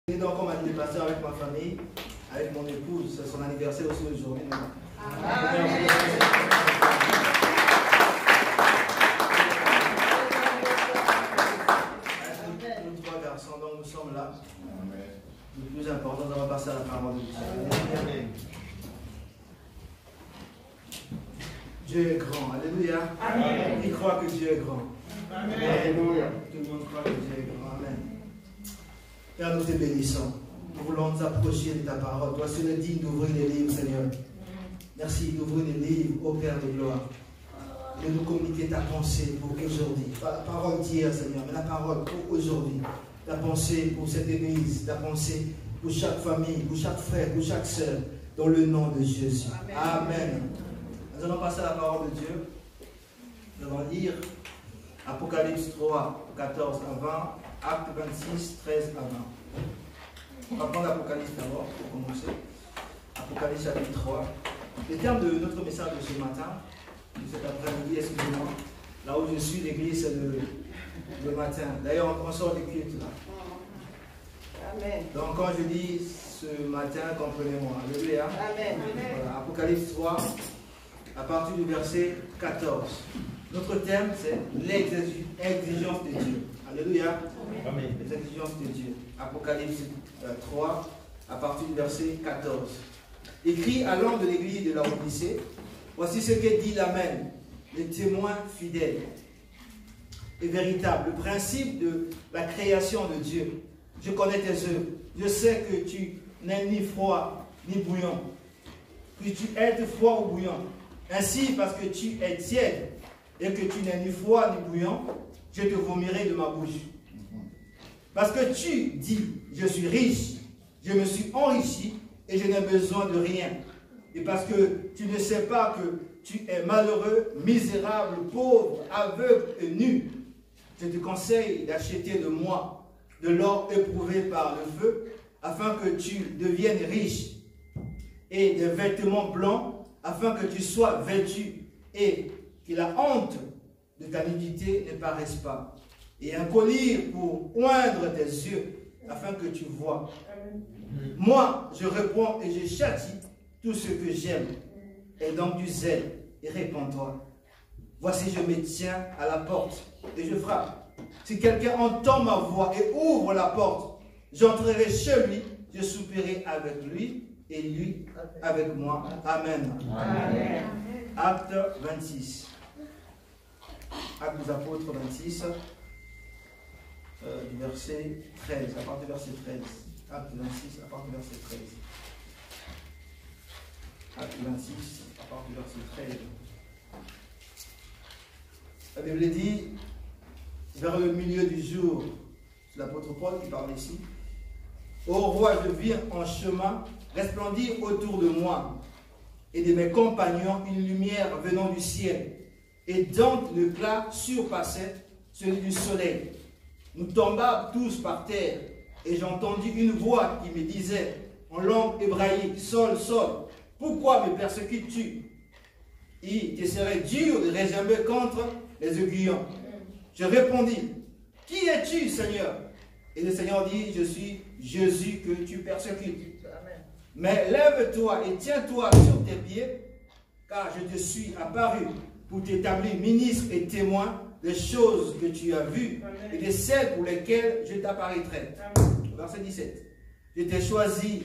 Et donc, comme a dit le pasteur, avec ma famille, avec mon épouse, c'est son anniversaire aussi aujourd'hui. Nous trois garçons, donc nous sommes là. Le plus important, on va passer à la parole de Dieu. Dieu est grand. Alléluia. Amen. Qui croit que Dieu est grand? Amen. Alléluia. Tout le monde croit que Dieu est grand. Amen. Père, nous te bénissons. Nous voulons nous approcher de ta parole. Toi, seul est digne d'ouvrir les livres, Seigneur. Merci d'ouvrir les livres, ô Père de gloire. De nous communiquer ta pensée pour aujourd'hui. Pas la parole d'hier, Seigneur, mais la parole pour aujourd'hui. Ta pensée pour cette église, ta pensée pour chaque famille, pour chaque frère, pour chaque sœur, dans le nom de Jésus. Amen. Amen. Nous allons passer à la parole de Dieu. Nous allons lire Apocalypse 3, 14 à 20, Acte 26, 13 à 20. On va prendre l'Apocalypse d'abord pour commencer. Apocalypse chapitre 3. Le terme de notre message de ce matin, de cet après-midi, excusez-moi, là où je suis, l'église, c'est le matin. D'ailleurs, on sort des cultes là. Amen. Donc, quand je dis ce matin, comprenez-moi. Alléluia. Amen. Voilà, Apocalypse 3, à partir du verset 14. Notre thème, c'est l'exigence de Dieu. Alléluia. Amen. Les exigences de Dieu. Apocalypse 3, à partir du verset 14. Écrit à l'ange de l'église de Laodicée, voici ce que dit l'Amen, le témoin fidèle et véritable, le principe de la création de Dieu. Je connais tes œuvres. Je sais que tu n'es ni froid ni bouillant, que tu es froid ou bouillant. Ainsi, parce que tu es tiède et que tu n'es ni froid ni bouillant, je te vomirai de ma bouche. Parce que tu dis, je suis riche, je me suis enrichi et je n'ai besoin de rien. Et parce que tu ne sais pas que tu es malheureux, misérable, pauvre, aveugle et nu, je te conseille d'acheter de moi de l'or éprouvé par le feu, afin que tu deviennes riche, et des vêtements blancs, afin que tu sois vêtu, et que la honte de ta nudité ne paraisse pas. Et un collier pour oindre tes yeux, afin que tu vois. Moi, je réponds et je châtie tout ce que j'aime. Et donc du zèle, et répands-toi. Voici, je me tiens à la porte, et je frappe. Si quelqu'un entend ma voix et ouvre la porte, j'entrerai chez lui, je souperai avec lui, et lui avec moi. Amen. Amen. Acte 26. Acte des apôtres 26. Du verset 13, à partir du verset 13. Acte 26, à partir du verset 13. Acte 26, à partir du verset 13. La Bible dit, vers le milieu du jour, c'est l'apôtre Paul qui parle ici. Ô roi, je vis en chemin resplendir autour de moi et de mes compagnons une lumière venant du ciel, et dont l'éclat surpassait celui du soleil. Nous tombâmes tous par terre, et j'entendis une voix qui me disait, en langue hébraïque, Saul, Saul, pourquoi me persécutes-tu? Il te serait dur de réserver contre les aiguillons. Je répondis, qui es-tu, Seigneur? Et le Seigneur dit, je suis Jésus que tu persécutes. Mais lève-toi et tiens-toi sur tes pieds, car je te suis apparu pour t'établir ministre et témoin des choses que tu as vues et de celles pour lesquelles je t'apparaîtrai. Verset 17. Je t'ai choisi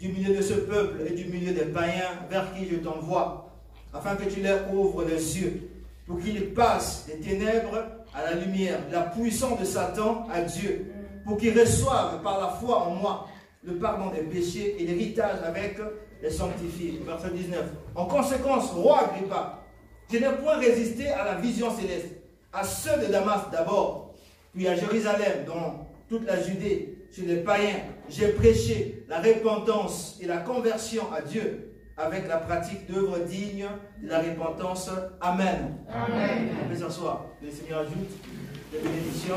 du milieu de ce peuple et du milieu des païens vers qui je t'envoie, afin que tu leur ouvres les yeux, pour qu'ils passent des ténèbres à la lumière, de la puissance de Satan à Dieu, pour qu'ils reçoivent par la foi en moi le pardon des péchés et l'héritage avec les sanctifiés. Verset 19. En conséquence, roi Agrippa, je n'ai point résisté à la vision céleste, à ceux de Damas d'abord, puis à Jérusalem, dans toute la Judée, chez les païens, j'ai prêché la repentance et la conversion à Dieu, avec la pratique d'œuvres dignes de la repentance. Amen. Amen. On peut s'asseoir. Que le Seigneur ajoute des bénédictions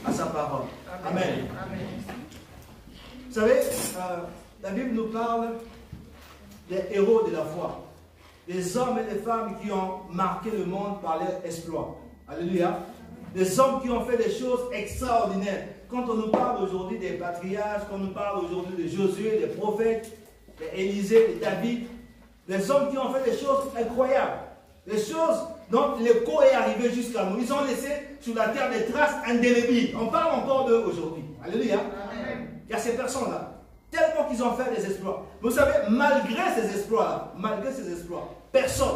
à sa parole. Amen. Amen. Amen. Vous savez, la Bible nous parle des héros de la foi, des hommes et des femmes qui ont marqué le monde par leurs exploits. Alléluia. Des hommes qui ont fait des choses extraordinaires, quand on nous parle aujourd'hui des patriarches, quand on nous parle aujourd'hui de Josué, des prophètes, d'Élisée, de David, des hommes qui ont fait des choses incroyables, des choses dont l'écho est arrivé jusqu'à nous. Ils ont laissé sur la terre des traces indélébiles. On parle encore d'eux aujourd'hui. Alléluia. Amen. Il y a ces personnes-là, tellement qu'ils ont fait des exploits. Vous savez, malgré ces exploits-là, personne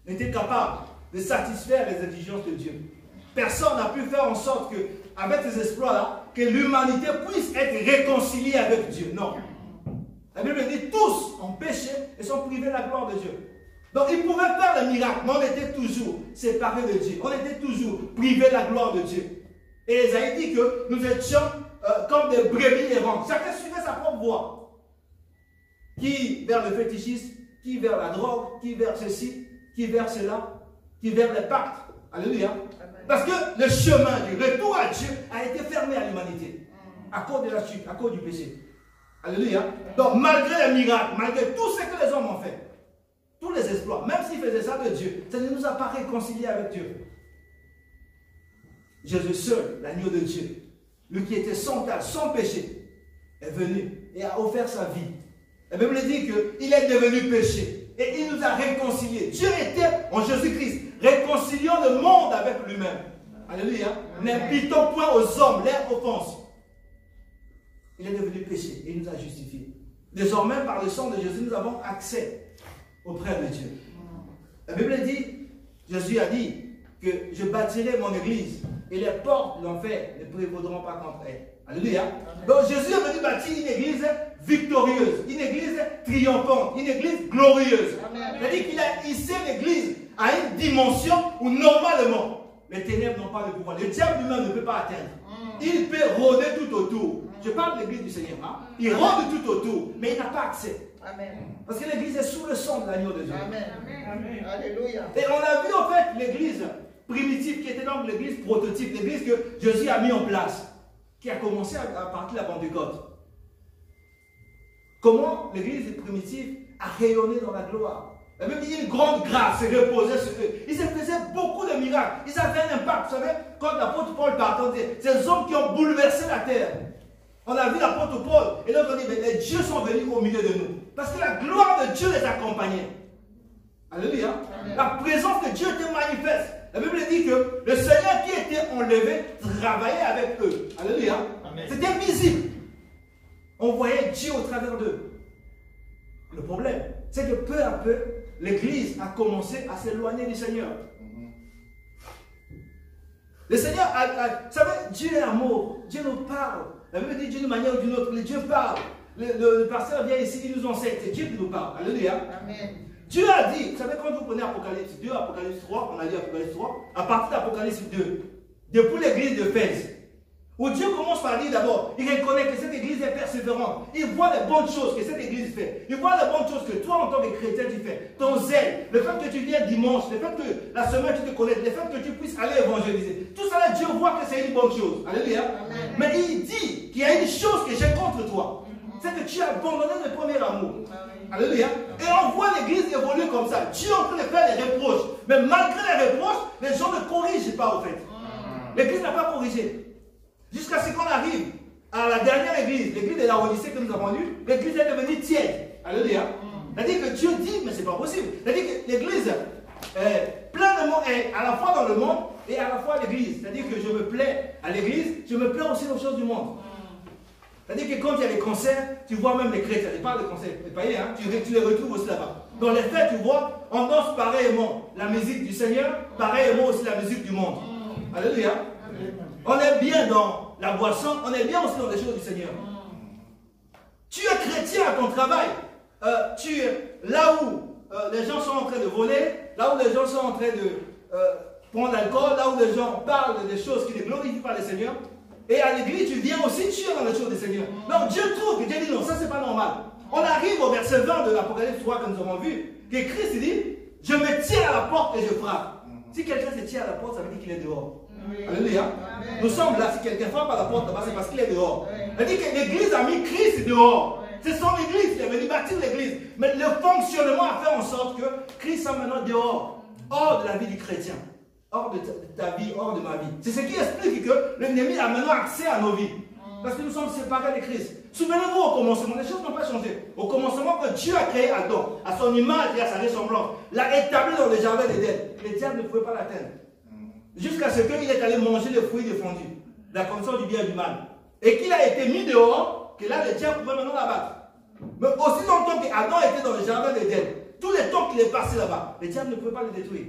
n'était capable de satisfaire les exigences de Dieu. Personne n'a pu faire en sorte que, avec ces exploits-là, que l'humanité puisse être réconciliée avec Dieu. Non. La Bible dit tous ont péché et sont privés de la gloire de Dieu. Donc ils pouvaient faire le miracle, mais on était toujours séparés de Dieu. On était toujours privés de la gloire de Dieu. Et Esaïe dit que nous étions comme des brebis errantes. Chacun suivait sa propre voie. Qui vers le fétichisme, qui vers la drogue, qui vers ceci, qui vers cela, qui vers les pactes. Alléluia. Parce que le chemin du retour à Dieu a été fermé à l'humanité. À cause de la chute, à cause du péché. Alléluia. Donc malgré les miracles, malgré tout ce que les hommes ont fait, tous les exploits, même s'ils faisaient ça de Dieu, ça ne nous a pas réconciliés avec Dieu. Jésus seul, l'agneau de Dieu, lui qui était sans tache, sans péché, est venu et a offert sa vie. La Bible dit qu'il est devenu péché et il nous a réconciliés. Dieu était en Jésus-Christ, réconciliant le monde avec lui-même. Alléluia. N'imputons point aux hommes leur offense. Il est devenu péché et il nous a justifiés. Désormais, par le sang de Jésus, nous avons accès auprès de Dieu. La Bible dit, Jésus a dit que je bâtirai mon église et les portes de l'enfer ne prévaudront pas contre elle. Alléluia. Donc Jésus est venu bâtir une église victorieuse, une église triomphante, une église glorieuse. C'est-à-dire qu'il a hissé l'église à une dimension où normalement les ténèbres n'ont pas de pouvoir. Le diable lui-même ne peut pas atteindre. Il peut rôder tout autour. Je parle de l'église du Seigneur. Hein? Il rôde tout autour, mais il n'a pas accès. Amen. Parce que l'église est sous le sang de l'agneau de Dieu. Amen. Amen. Alléluia. Et on a vu en fait l'église primitive qui était donc l'église prototype, l'église que Jésus a mis en place, qui a commencé à partir de la Pentecôte. Comment l'église primitive a rayonné dans la gloire. La Bible dit une grande grâce se reposait sur eux. Ils faisaient beaucoup de miracles. Ils avaient un impact. Vous savez, quand l'apôtre Paul partait, ces hommes qui ont bouleversé la terre. On a vu l'apôtre Paul. Et donc on dit, mais les dieux sont venus au milieu de nous. Parce que la gloire de Dieu les accompagnait. Alléluia. Amen. La présence de Dieu était manifeste. La Bible dit que le Seigneur qui était enlevé travaillait avec eux. Alléluia. C'était visible. On voyait Dieu au travers d'eux. Le problème, c'est que peu à peu, l'Église a commencé à s'éloigner du Seigneur. Le Seigneur, vous savez, Dieu est amour. Dieu nous parle. La Bible dit d'une manière ou d'une autre. Dieu parle. Le pasteur vient ici, il nous enseigne. C'est Dieu qui nous parle. Alléluia. Amen. Dieu a dit, vous savez, quand vous prenez Apocalypse 2, Apocalypse 3, on a dit Apocalypse 3, à partir d'Apocalypse 2, depuis l'église de Fès, où Dieu commence par dire d'abord, il reconnaît que cette église est persévérante, il voit les bonnes choses que cette église fait, il voit les bonnes choses que toi en tant que chrétien tu fais, ton zèle, le fait que tu viens dimanche, le fait que la semaine tu te connais, le fait que tu puisses aller évangéliser, tout ça là, Dieu voit que c'est une bonne chose. Alléluia. Amen. Mais il dit qu'il y a une chose que j'ai contre toi, c'est que tu as abandonné le premier amour. Amen. Alléluia. Et on voit l'église évoluer comme ça. Dieu est en train de faire des reproches. Mais malgré les reproches, les gens ne corrigent pas au fait. L'église n'a pas corrigé. Jusqu'à ce qu'on arrive à la dernière église, l'église de la Odyssée que nous avons lue, l'église est devenue tiède. Alléluia. C'est-à-dire que Dieu dit, mais ce n'est pas possible. C'est-à-dire que l'église pleinement est à la fois dans le monde et à la fois l'église. C'est-à-dire que je me plais à l'église, je me plais aussi aux choses du monde. C'est-à-dire que quand il y a des concerts, tu vois même les chrétiens, je parle de concerts, les païens, hein, tu les retrouves aussi là-bas. Dans les fêtes, tu vois, on danse pareillement la musique du Seigneur, pareillement aussi la musique du monde. Alléluia. On est bien dans la boisson, on est bien aussi dans les choses du Seigneur. Tu es chrétien à ton travail, tu es là où les gens sont en train de voler, là où les gens sont en train de prendre l'alcool, là où les gens parlent des choses qui ne glorifient pas le Seigneur. Et à l'église, tu viens aussi, tu es dans les choses du Seigneur. Donc Dieu trouve que Dieu dit non, ça c'est pas normal. On arrive au verset 20 de l'Apocalypse 3 que nous avons vu, que Christ dit, je me tiens à la porte et je frappe. Si quelqu'un se tient à la porte, ça veut dire qu'il est dehors. Alléluia. Nous sommes là, si quelqu'un frappe à la porte là-bas, c'est parce qu'il est dehors. Ça veut dire que l'église a mis Christ dehors. C'est son église, il est venu bâtir l'église. Mais le fonctionnement a fait en sorte que Christ est maintenant dehors, hors de la vie du chrétien. hors de ta vie, hors de ma vie. C'est ce qui explique que l'ennemi a maintenant accès à nos vies. Parce que nous sommes séparés de Christ. Souvenez-vous au commencement, les choses n'ont pas changé. Au commencement, que Dieu a créé Adam, à son image et à sa ressemblance, l'a établi dans le jardin d'Éden. Les diables ne pouvaient pas l'atteindre. Jusqu'à ce qu'il est allé manger les fruits défendus, la connaissance du bien et du mal. Et qu'il a été mis dehors, que là, les diables pouvaient maintenant l'abattre. Mais aussi longtemps qu'Adam était dans le jardin d'Éden, tous les temps qu'il est passé là-bas, les diables ne pouvaient pas le détruire.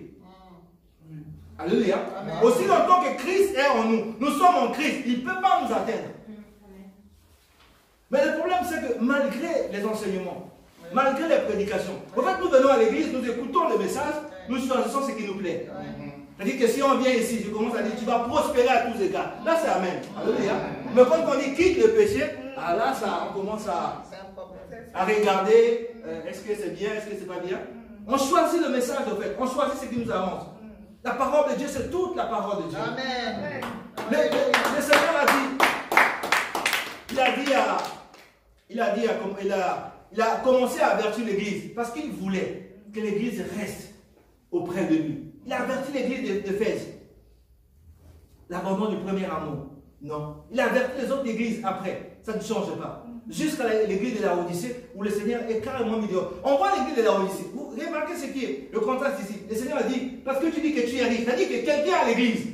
Alléluia. Aussi longtemps que Christ est en nous, nous sommes en Christ, il ne peut pas nous atteindre. Mais le problème, c'est que malgré les enseignements, malgré les prédications, en fait, nous venons à l'église, nous écoutons le message, nous choisissons ce qui nous plaît. C'est-à-dire que si on vient ici, je commence à dire, tu vas prospérer à tous égards. Là, c'est Amen. Alléluia. Mais quand on dit quitte le péché, là, ça, on commence à regarder, est-ce que c'est bien, est-ce que c'est pas bien. On choisit le message, en fait. On choisit ce qui nous avance. La parole de Dieu, c'est toute la parole de Dieu. Amen. Le Seigneur a dit, il a commencé à avertir l'église parce qu'il voulait que l'église reste auprès de lui. Il a averti l'église d'Éphèse. L'abandon du premier amour. Non. Il a averti les autres églises après. Ça ne change pas. Jusqu'à l'église de la Odyssée où le Seigneur est carrément mis dehors. On voit l'église de la Odyssée. Vous remarquez ce qui est le contraste ici. Le Seigneur a dit, parce que tu dis que tu es riche, il a dit que quelqu'un à l'église.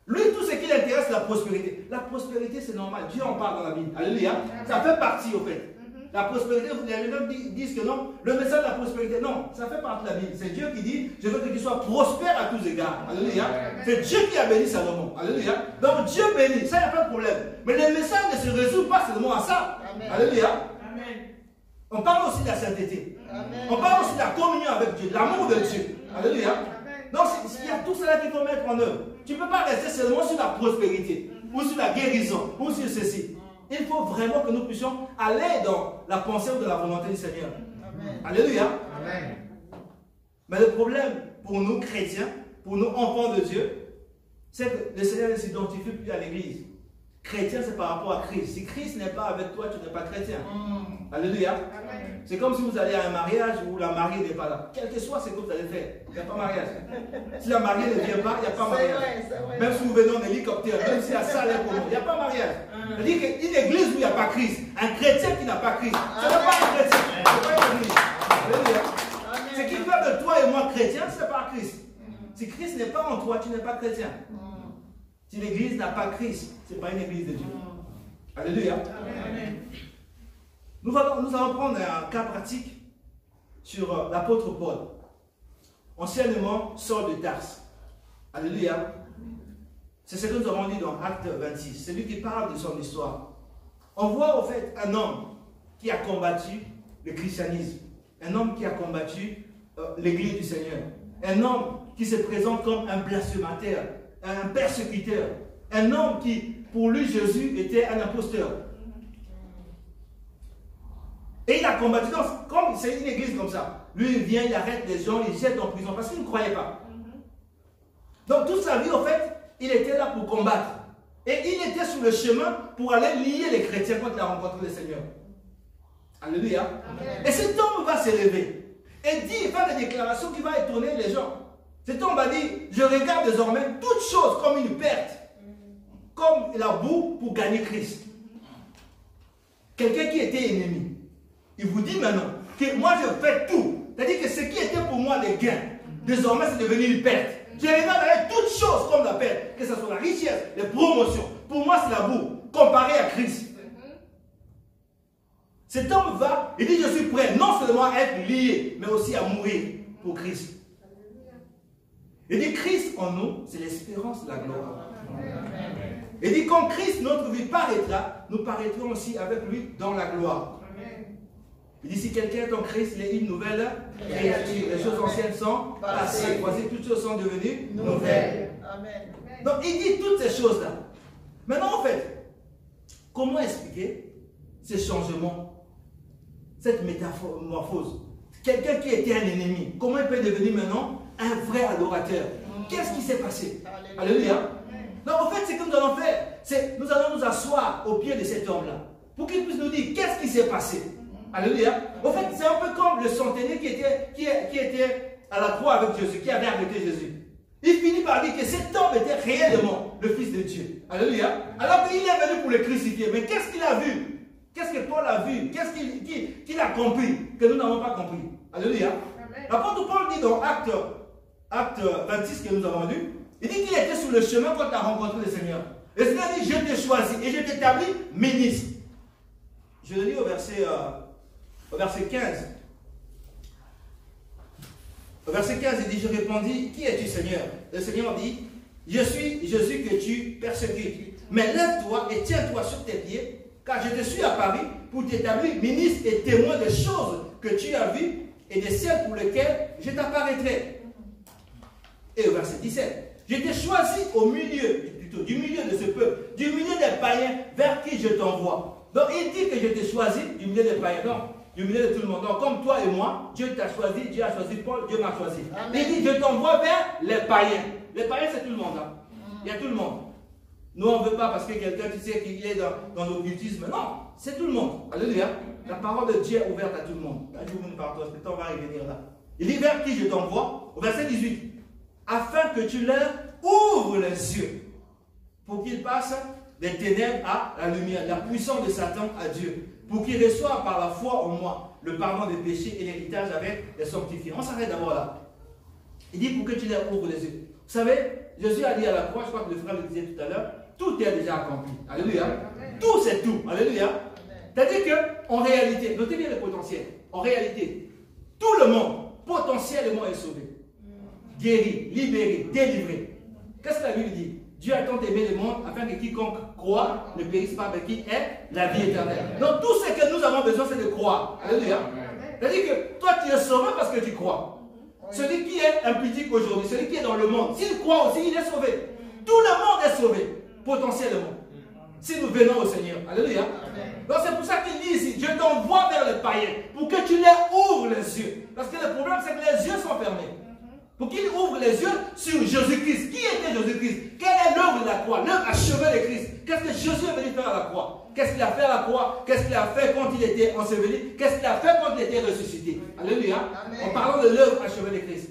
Lui, tout ce qui l'intéresse, c'est la prospérité. La prospérité, c'est normal. Dieu en parle dans la Bible. Alléluia. Ça fait partie, au fait. La prospérité, les gens disent que non. Le message de la prospérité, non. Ça fait partie de la Bible. C'est Dieu qui dit, je veux que tu sois prospère à tous égards. Alléluia. C'est Dieu qui a béni Salomon. Alléluia. Donc Dieu bénit. Ça, il n'y a pas de problème. Mais le message ne se résout pas seulement à ça. Amen. Alléluia. Amen. On parle aussi de la sainteté. Amen. On parle aussi de la communion avec Dieu, de l'amour de Dieu. Alléluia. Donc, il y a tout cela qu'il faut mettre en œuvre. Tu ne peux pas rester seulement sur la prospérité, ou sur la guérison, ou sur ceci. Il faut vraiment que nous puissions aller dans la pensée ou de la volonté du Seigneur. Amen. Alléluia. Amen. Mais le problème pour nous chrétiens, pour nous enfants de Dieu, c'est que le Seigneur ne s'identifie plus à l'église. Chrétien, c'est par rapport à Christ. Si Christ n'est pas avec toi, tu n'es pas chrétien. Alléluia. C'est comme si vous allez à un mariage où la mariée n'est pas là. Quel que soit ce que vous allez faire, il n'y a pas mariage. Si la mariée ne vient pas, il n'y a pas mariage. Même si vous venez en hélicoptère, même si la salle est pour nous, il n'y a pas mariage. C'est-à-dire qu'une église où il n'y a pas Christ, un chrétien qui n'a pas Christ, ce n'est pas un chrétien, ce n'est pas une église. Alléluia. Ce qui fait de toi et moi chrétiens, c'est pas Christ. Si Christ n'est pas en toi, tu n'es pas chrétien. Si l'église n'a pas Christ, ce n'est pas une église de Dieu. Alléluia. Amen. Nous allons prendre un cas pratique sur l'apôtre Paul, anciennement Saul de Tarse. Alléluia. C'est ce que nous avons dit dans Acte 26. C'est lui qui parle de son histoire. On voit au fait un homme qui a combattu le christianisme, un homme qui a combattu l'église du Seigneur, un homme qui se présente comme un blasphémateur, un persécuteur, un homme qui, pour lui, Jésus était un imposteur. Et il a combattu, comme c'est une église comme ça, lui il vient, il arrête les gens, il jette en prison parce qu'il ne croyait pas. Donc toute sa vie, en fait, il était là pour combattre. Et il était sur le chemin pour aller lier les chrétiens quand il a rencontré le Seigneur. Alléluia. Amen. Et cet homme va s'élever et dit, il fait des déclarations qui vont étonner les gens. Cet homme va dire, je regarde désormais toutes choses comme une perte, comme la boue pour gagner Christ. Quelqu'un qui était ennemi, il vous dit maintenant que moi je fais tout. C'est-à-dire que ce qui était pour moi des gains, désormais c'est devenu une perte. Je regarde avec toutes choses comme la perte, que ce soit la richesse, les promotions. Pour moi c'est la boue, comparé à Christ. Cet homme va, il dit je suis prêt non seulement à être lié, mais aussi à mourir pour Christ. Il dit Christ en nous, c'est l'espérance de la gloire. Il dit quand Christ, notre vie paraîtra, nous paraîtrons aussi avec lui dans la gloire. Il dit si quelqu'un est en Christ, il est une nouvelle créature. Les choses anciennes sont passées. Voici toutes choses sont devenues nouvelles. Donc il dit toutes ces choses-là. Maintenant en fait, comment expliquer ces changements, cette métamorphose? Quelqu'un qui était un ennemi, comment il peut devenir maintenant un vrai adorateur? Qu'est-ce qui s'est passé? Alléluia. Donc en fait, ce que nous allons faire, c'est nous allons nous asseoir au pied de cet homme-là pour qu'il puisse nous dire qu'est-ce qui s'est passé. Alléluia. En fait, c'est un peu comme le centenier qui était à la croix avec Jésus, qui avait arrêté Jésus. Il finit par dire que cet homme était réellement le Fils de Dieu. Alléluia. Alors qu'il est venu pour le crucifier. Mais qu'est-ce qu'il a vu? Qu'est-ce que Paul a vu? Qu'est-ce qu'il a compris que nous n'avons pas compris? Alléluia. L'apôtre Paul dit dans Acte 26 que nous avons lu, il dit qu'il était sur le chemin quand il a rencontré le Seigneur. Le Seigneur dit, je t'ai choisi et je t'établis ministre. Je le lis au verset 15. Au verset 15, il dit, je répondis, qui es-tu Seigneur? Le Seigneur dit, je suis Jésus que tu persécutes. Mais lève-toi et tiens-toi sur tes pieds, car je te suis apparu pour t'établir ministre et témoin des choses que tu as vues et de celles pour lesquelles je t'apparaîtrai. Et au verset 17, je t'ai choisi du milieu de ce peuple, du milieu des païens vers qui je t'envoie. Donc il dit que je t'ai choisi du milieu des païens. Donc, du milieu de tout le monde. Donc, comme toi et moi, Dieu t'a choisi, Dieu a choisi Paul, Dieu m'a choisi. Amen. Il dit, je t'envoie vers les païens. Les païens, c'est tout le monde. Hein. Il y a tout le monde. Nous, on ne veut pas parce que quelqu'un, tu sais, qu'il est dans l'occultisme. Non, c'est tout le monde. Alléluia. La parole de Dieu est ouverte à tout le monde. Là, je vous parle, on va y venir là. Il dit, vers qui je t'envoie, au verset 18, afin que tu leur ouvres les yeux, pour qu'ils passent des ténèbres à la lumière, la puissance de Satan à Dieu, pour qu'ils reçoivent par la foi en moi le pardon des péchés et l'héritage avec les sanctifiés. On s'arrête d'abord là. Il dit pour que tu leur ouvres les yeux. Vous savez, Jésus a dit à la croix, je crois que le frère le disait tout à l'heure, tout est déjà accompli. Alléluia. Amen. Tout c'est tout. Alléluia. C'est-à-dire qu'en réalité, notez bien le potentiel, en réalité, tout le monde potentiellement est sauvé. Guéri, libéré, délivré. Qu'est-ce que la Bible dit? Dieu a tant aimé le monde afin que quiconque croit ne périsse pas, mais qui est la vie éternelle. Donc tout ce que nous avons besoin, c'est de croire. Alléluia. C'est-à-dire que toi, tu es sauvé parce que tu crois. Celui qui est impudique aujourd'hui, celui qui est dans le monde, s'il croit aussi, il est sauvé. Tout le monde est sauvé, potentiellement. Si nous venons au Seigneur. Alléluia. Donc c'est pour ça qu'il dit ici, je t'envoie vers les païens, pour que tu les ouvres les yeux. Parce que le problème, c'est que les yeux sont fermés. Pour qu'il ouvre les yeux sur Jésus-Christ. Qui était Jésus-Christ? Quelle est l'œuvre de la croix? L'œuvre achevée de Christ. Qu'est-ce que Jésus est venu faire à la croix? Qu'est-ce qu'il a fait à la croix? Qu'est-ce qu'il a fait quand il était enseveli? Qu'est-ce qu'il a fait quand il était ressuscité? Alléluia. En parlant de l'œuvre achevée de Christ.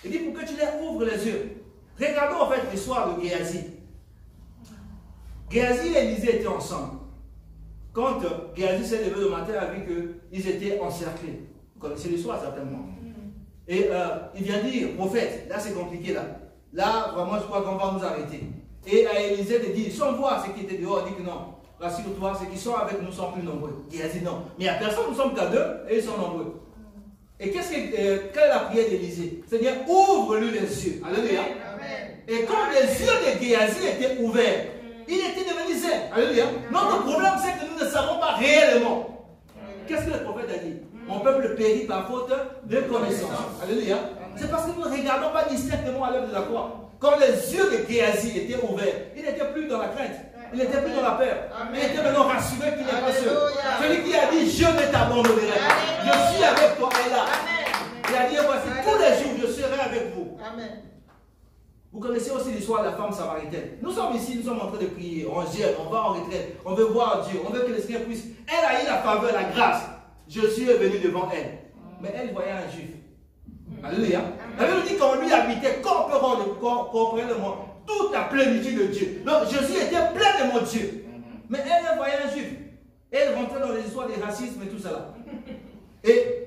Il dit pour que tu les ouvres les yeux. Regardons en fait l'histoire de Géasi. Géasi et Élisée étaient ensemble. Quand Géasi s'est levé le matin, il a vu qu'ils étaient encerclés. Vous connaissez l'histoire certainement. Et il vient dire, prophète, là c'est compliqué là. Là, vraiment, je crois qu'on va nous arrêter. Et à Élisée, il dit, sans voir ceux qui étaient dehors, il dit que non, rassure-toi, ceux qui sont avec nous sont plus nombreux. Il a dit non, mais il n'y a personne, nous sommes qu'à deux, et ils sont nombreux. Et quelle est la prière d'Élisée? C'est-à-dire, ouvre-lui les yeux. Alléluia. Et quand les yeux de Géasi étaient ouverts, il était devenu zen. Alléluia. Notre problème, c'est que nous ne savons pas réellement. Qu'est-ce que le prophète a dit? Mon peuple périt par faute de connaissance. Alléluia. C'est parce que nous ne regardons pas distinctement à l'œuvre de la croix. Quand les yeux de Géasi étaient ouverts, il n'était plus dans la crainte. Il n'était plus dans la peur. Il était maintenant rassuré qu'il n'est pas seul. Celui qui a dit, je ne t'abandonnerai pas. Je suis avec toi et là. Il a dit, voici tous les jours, je serai avec vous. Amen. Vous connaissez aussi l'histoire de la femme samaritaine. Nous sommes ici, nous sommes en train de prier. On gère, on va en retraite. On veut voir Dieu. On veut que le Seigneur puisse. Elle a eu la faveur, la grâce. Je suis venu devant elle. Mais elle voyait un juif. Alléluia. La Bible dit qu'on lui habitait corporellement toute la plénitude de Dieu. Donc Jésus était plein de mon Dieu. Mais elle voyait un juif. Elle rentrait dans les histoires des racismes et tout ça. Et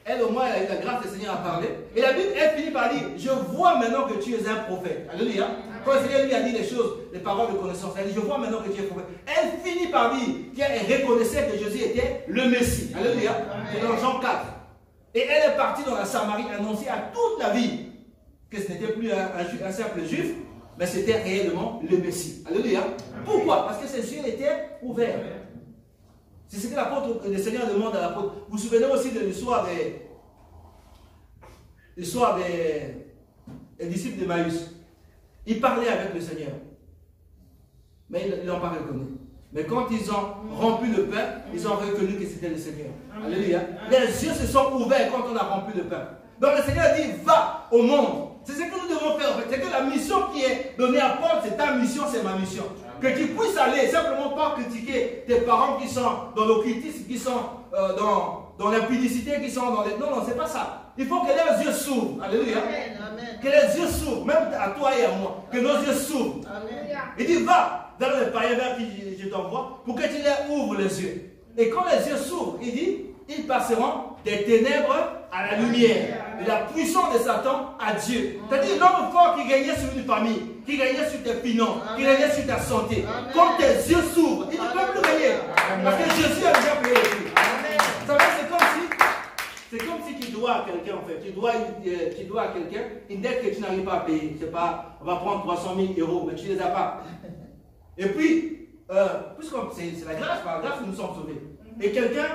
elle au moins elle a eu la grâce du Seigneur à parler. Et la Bible, elle finit par dire, je vois maintenant que tu es un prophète. Alléluia. Quand le Seigneur lui a dit les choses, les paroles de connaissance, elle dit, je vois maintenant que tu es prophète. Elle finit par dire qu'elle reconnaissait que Jésus était le Messie. Alléluia. C'est dans Jean 4. Et elle est partie dans la Samarie annoncer à toute la vie que ce n'était plus un simple juif, mais c'était réellement le Messie. Alléluia. Pourquoi? Parce que ses yeux étaient ouverts. C'est ce que le Seigneur demande à l'apôtre. Vous vous souvenez aussi de l'histoire des disciples d'Emmaüs. Ils parlaient avec le Seigneur, mais ils ne l'ont pas reconnu. Mais quand ils ont rompu le pain, ils ont reconnu que c'était le Seigneur. Alléluia. Les yeux se sont ouverts quand on a rompu le pain. Donc le Seigneur dit, va au monde. C'est ce que nous devons faire en fait. C'est que la mission qui est donnée à Paul, c'est ta mission, c'est ma mission. Que tu puisses aller, simplement pas critiquer tes parents qui sont dans l'occultisme, qui sont dans l'impudicité, qui sont dans les... Non, non, c'est pas ça. Il faut que leurs yeux s'ouvrent. Alléluia. Amen, amen. Que les yeux s'ouvrent, même à toi et à moi. Que nos yeux s'ouvrent. Il dit, va dans le païen vers qui je t'envoie pour que tu les ouvres les yeux. Et quand les yeux s'ouvrent, il dit, ils passeront des ténèbres à la lumière, de la puissance de Satan à Dieu. C'est-à-dire l'homme fort qui gagnait sur une famille, qui gagnait sur tes finances, qui gagnait sur ta santé. Quand tes yeux s'ouvrent, il ne peut plus gagner. Parce que Jésus a déjà payé le prix. Vous savez, c'est comme si tu dois à quelqu'un en fait. Tu dois à quelqu'un une dette que tu n'arrives pas à payer. Je sais pas, on va prendre 300 000 euros, mais tu ne les as pas. Et puis, puisque c'est la grâce, par la grâce, nous sommes sauvés. Et quelqu'un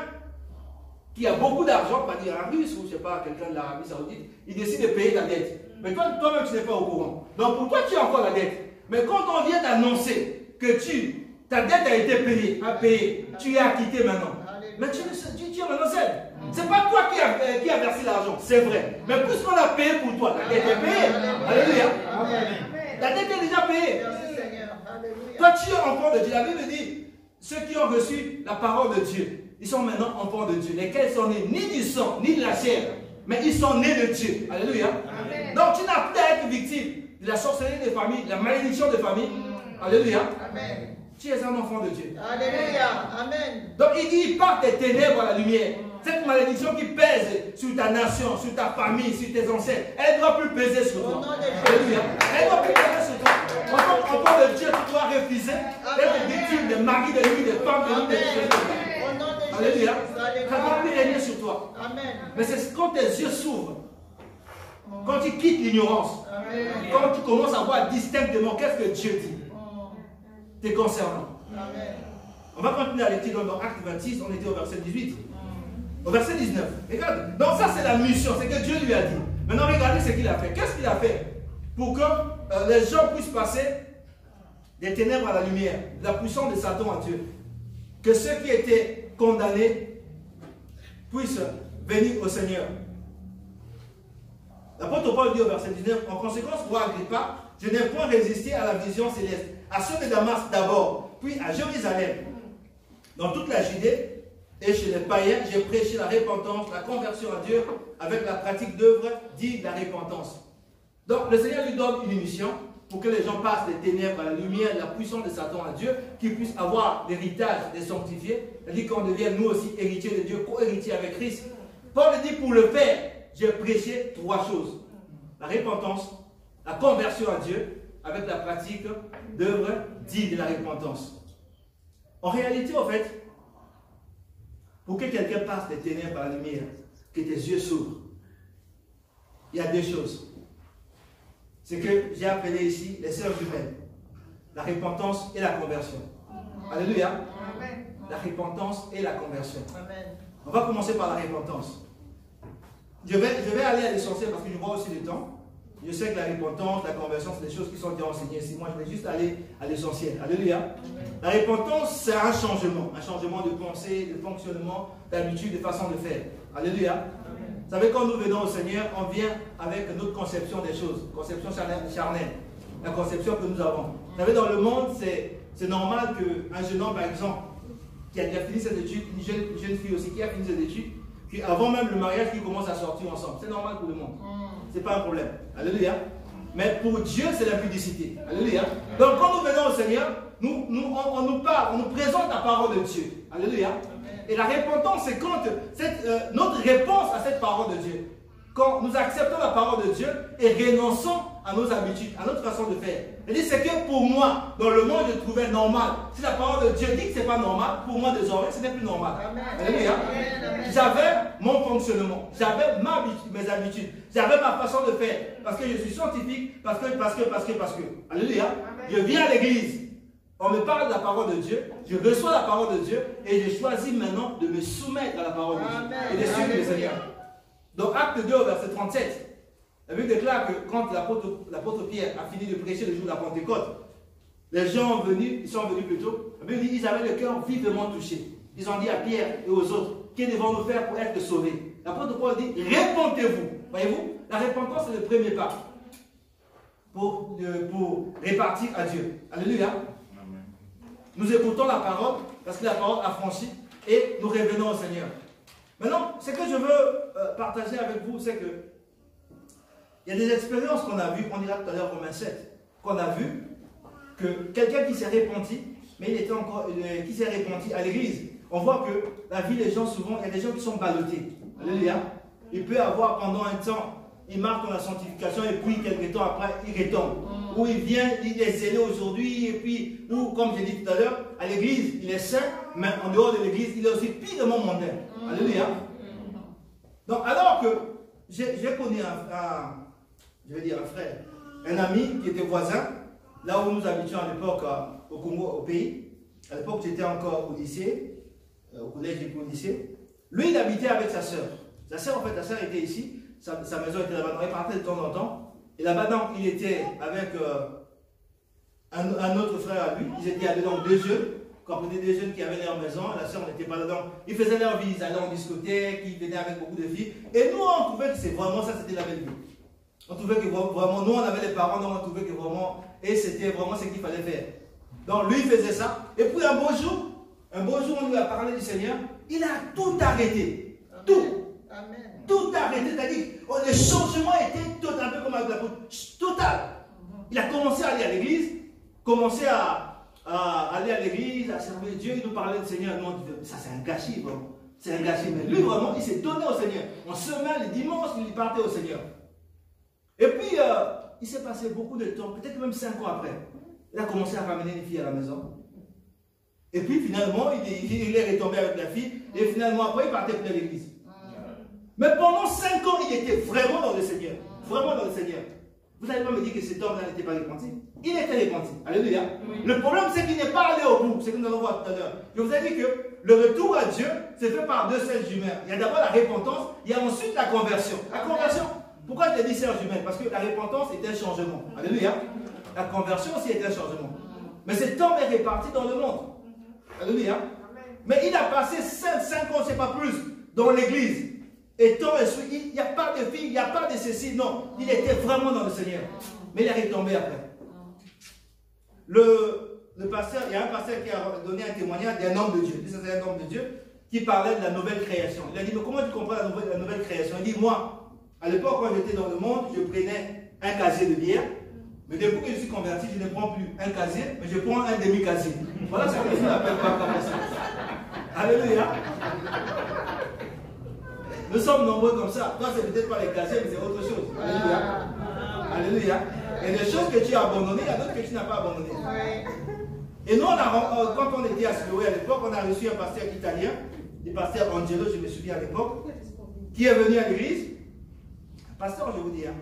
qui a beaucoup d'argent, pas dire un russe ou je sais pas, quelqu'un de l'Arabie Saoudite, il décide de payer ta dette. Mais toi-même, tu n'es pas au courant. Donc pour toi, tu as encore la dette. Mais quand on vient d'annoncer que ta dette a été payée, tu es acquitté maintenant. Mais tu es maintenant seul. Ce n'est pas toi qui a versé l'argent, c'est vrai. Mais puisqu'on a payé pour toi, la dette est payée. Alléluia. La dette est déjà payée. Toi, tu es enfant de Dieu. La Bible dit, ceux qui ont reçu la parole de Dieu, ils sont maintenant enfants de Dieu, lesquels sont nés ni du sang, ni de la chair, mais ils sont nés de Dieu. Alléluia. Amen. Donc tu n'as plus à être victime de la sorcellerie des familles, de la malédiction des familles. Alléluia. Amen. Tu es un enfant de Dieu. Alléluia. Amen. Donc il dit, il part des ténèbres à la lumière. Cette malédiction qui pèse sur ta nation, sur ta famille, sur tes ancêtres, elle ne doit plus peser sur toi. Alléluia. Elle ne doit plus peser sur toi. En tant qu'enfant de Dieu, tu dois refuser d'être victime des maris de nuit, des femmes de nuit, des choses. Alléluia. Ça ne va plus régner sur toi. Amen. Mais c'est quand tes yeux s'ouvrent, quand tu quittes l'ignorance, quand tu commences à voir distinctement qu'est-ce que Dieu dit, t'es concernant. Amen. On va continuer à l'étude dans Acte 26, on était au verset 18. Au verset 19. Regarde. Donc ça c'est la mission, c'est que Dieu lui a dit. Maintenant regardez ce qu'il a fait. Qu'est-ce qu'il a fait pour que les gens puissent passer des ténèbres à la lumière, de la puissance de Satan à Dieu. Que ceux qui étaient condamnés puissent venir au Seigneur. L'apôtre Paul dit au verset 19, en conséquence, roi Agrippa, je n'ai point résisté à la vision céleste, à ceux de Damas d'abord, puis à Jérusalem. Dans toute la Judée et chez les païens, j'ai prêché la repentance, la conversion à Dieu, avec la pratique d'œuvres dignes de la repentance. Donc le Seigneur lui donne une mission pour que les gens passent des ténèbres à la lumière, de la puissance de Satan à Dieu, qu'ils puissent avoir l'héritage des sanctifiés, c'est-à-dire qu'on devienne nous aussi héritiers de Dieu, co-héritiers avec Christ. Paul dit pour le faire, j'ai prêché trois choses. La repentance, la conversion à Dieu, avec la pratique d'œuvres dignes de la repentance. En réalité, en fait, pour que quelqu'un passe des ténèbres à la lumière, que tes yeux s'ouvrent, il y a deux choses. C'est que j'ai appelé ici les sœurs jumelles. La repentance et la conversion. Alléluia. Amen. La repentance et la conversion. Amen. On va commencer par la repentance. Je vais aller à l'essentiel parce que je vois aussi le temps. Je sais que la repentance, la conversion, c'est des choses qui sont déjà enseignées ici. Moi, je vais juste aller à l'essentiel. Alléluia. Amen. La repentance, c'est un changement de pensée, de fonctionnement, d'habitude, de façon de faire. Alléluia. Amen. Vous savez, quand nous venons au Seigneur, on vient avec notre conception des choses, conception charnelle, la conception que nous avons. Vous savez, dans le monde, c'est normal qu'un jeune homme, par exemple, qui a fini ses études, une jeune fille aussi qui a fini ses études, puis avant même le mariage, qui commence à sortir ensemble. C'est normal pour le monde. Ce n'est pas un problème. Alléluia. Mais pour Dieu, c'est l'impudicité. Alléluia. Donc quand nous venons au Seigneur, on nous parle, on nous présente la parole de Dieu. Alléluia. Et la repentance, c'est quand notre réponse à cette parole de Dieu. Quand nous acceptons la parole de Dieu et renonçons à nos habitudes, à notre façon de faire. C'est que pour moi, dans le monde, je trouvais normal. Si la parole de Dieu dit que ce n'est pas normal, pour moi désormais, ce n'est plus normal. Alléluia. J'avais mon fonctionnement, j'avais mes habitudes, j'avais ma façon de faire. Parce que je suis scientifique, parce que. Alléluia. Je viens à l'église. On me parle de la parole de Dieu, je reçois la parole de Dieu et je choisis maintenant de me soumettre à la parole de Dieu et de suivre le Seigneur. Donc, acte 2, verset 37, la Bible déclare que quand l'apôtre Pierre a fini de prêcher le jour de la Pentecôte, les gens ils sont venus plutôt, la Bible dit qu'ils avaient le cœur vivement touché. Ils ont dit à Pierre et aux autres, que devons-nous faire pour être sauvés? L'apôtre Paul dit, répentez-vous. Voyez-vous, la repentance c'est le premier pas pour répartir à Dieu. Alléluia. Nous écoutons la parole, parce que la parole a franchi, et nous revenons au Seigneur. Maintenant, ce que je veux partager avec vous, c'est que il y a des expériences qu'on a vues, on dira tout à l'heure Romains 7, qu'on a vu que quelqu'un qui s'est repenti, mais il était encore, qui s'est repenti à l'église, on voit que la vie des gens, souvent, il y a des gens qui sont ballottés. Alléluia. Il peut avoir pendant un temps, il marque dans la sanctification et puis quelques temps après, il retombe. Ou il vient, il est zélé aujourd'hui et puis, ou comme j'ai dit tout à l'heure, à l'église, il est saint, mais en dehors de l'église, il est aussi purement mondain. Alléluia. Donc, alors que j'ai connu je vais dire un frère, un ami qui était voisin, là où nous habitions à l'époque au Congo, au pays. À l'époque, j'étais encore au lycée, au collège et puis au lycée. Lui, il habitait avec sa sœur. Sa sœur, en fait, sa sœur était ici. Sa maison était là-bas. Il partait de temps en temps. Et là-bas, donc, il était avec un autre frère à lui. Ils étaient allés dans deux jeunes. Quand on était des jeunes qui avaient leur maison, la sœur n'était pas là-dedans. Ils faisaient leur vie. Ils allaient en discothèque, ils venaient avec beaucoup de filles. Et nous, on trouvait que c'est vraiment ça, c'était la belle vie. On trouvait que vraiment, nous, on avait les parents, donc on trouvait que vraiment, et c'était vraiment ce qu'il fallait faire. Donc, lui, il faisait ça. Et puis, un beau jour, on lui a parlé du Seigneur. Il a tout arrêté. Amen. Tout. Amen. Tout arrêté. C'est-à-dire, le changement était total, un peu comme avec l'apôtre. Total. Il a commencé à aller à l'église, commencé à aller à l'église, à servir Dieu. Il nous parlait du Seigneur. Nous, on disait, ça, c'est un gâchis, vraiment. C'est un gâchis. Mais lui, vraiment, il s'est donné au Seigneur. En semaine, les dimanches, il partait au Seigneur. Et puis, il s'est passé beaucoup de temps, peut-être même 5 ans après. Il a commencé à ramener une fille à la maison. Et puis, finalement, il est retombé avec la fille. Et finalement, après, il partait pour l'église. Mais pendant 5 ans, il était vraiment dans le Seigneur. Vraiment dans le Seigneur. Vous n'allez pas me dire que cet homme-là n'était pas repenti. Il était repenti. Alléluia. Oui. Le problème, c'est qu'il n'est pas allé au bout. C'est ce que nous allons voir tout à l'heure. Je vous ai dit que le retour à Dieu, c'est fait par deux sœurs jumelles. Il y a d'abord la repentance, il y a ensuite la conversion. La conversion. Pourquoi je l'ai dit sœurs jumelles? Parce que la repentance est un changement. Alléluia. La conversion aussi est un changement. Mais cet homme est réparti dans le monde. Alléluia. Mais il a passé 5 ans, je ne sais pas plus, dans l'église. Et tant il n'y a pas de fille, il n'y a pas de ceci. Non, il était vraiment dans le Seigneur. Mais il est retombé après. Le pasteur, il y a un pasteur qui a donné un témoignage d'un homme de Dieu. C'est un homme de Dieu qui parlait de la nouvelle création. Il a dit, mais comment tu comprends la nouvelle création? Il dit, moi, à l'époque, quand j'étais dans le monde, je prenais un casier de bière. Mais depuis que je suis converti, je ne prends plus un casier, mais je prends un demi-casier. Voilà ce que je n'appelle pas conversion. Alléluia. Nous sommes nombreux comme ça. Toi, c'est peut-être pas les casiers, mais c'est autre chose. Alléluia. Alléluia. Il y a des choses que tu as abandonnées, il y a d'autres que tu n'as pas abandonnées. Et nous, quand on était à Siloé à l'époque, on a reçu un pasteur italien, le pasteur Angelo, je me souviens à l'époque, qui est venu à l'église. Pasteur, je vous dis, hein,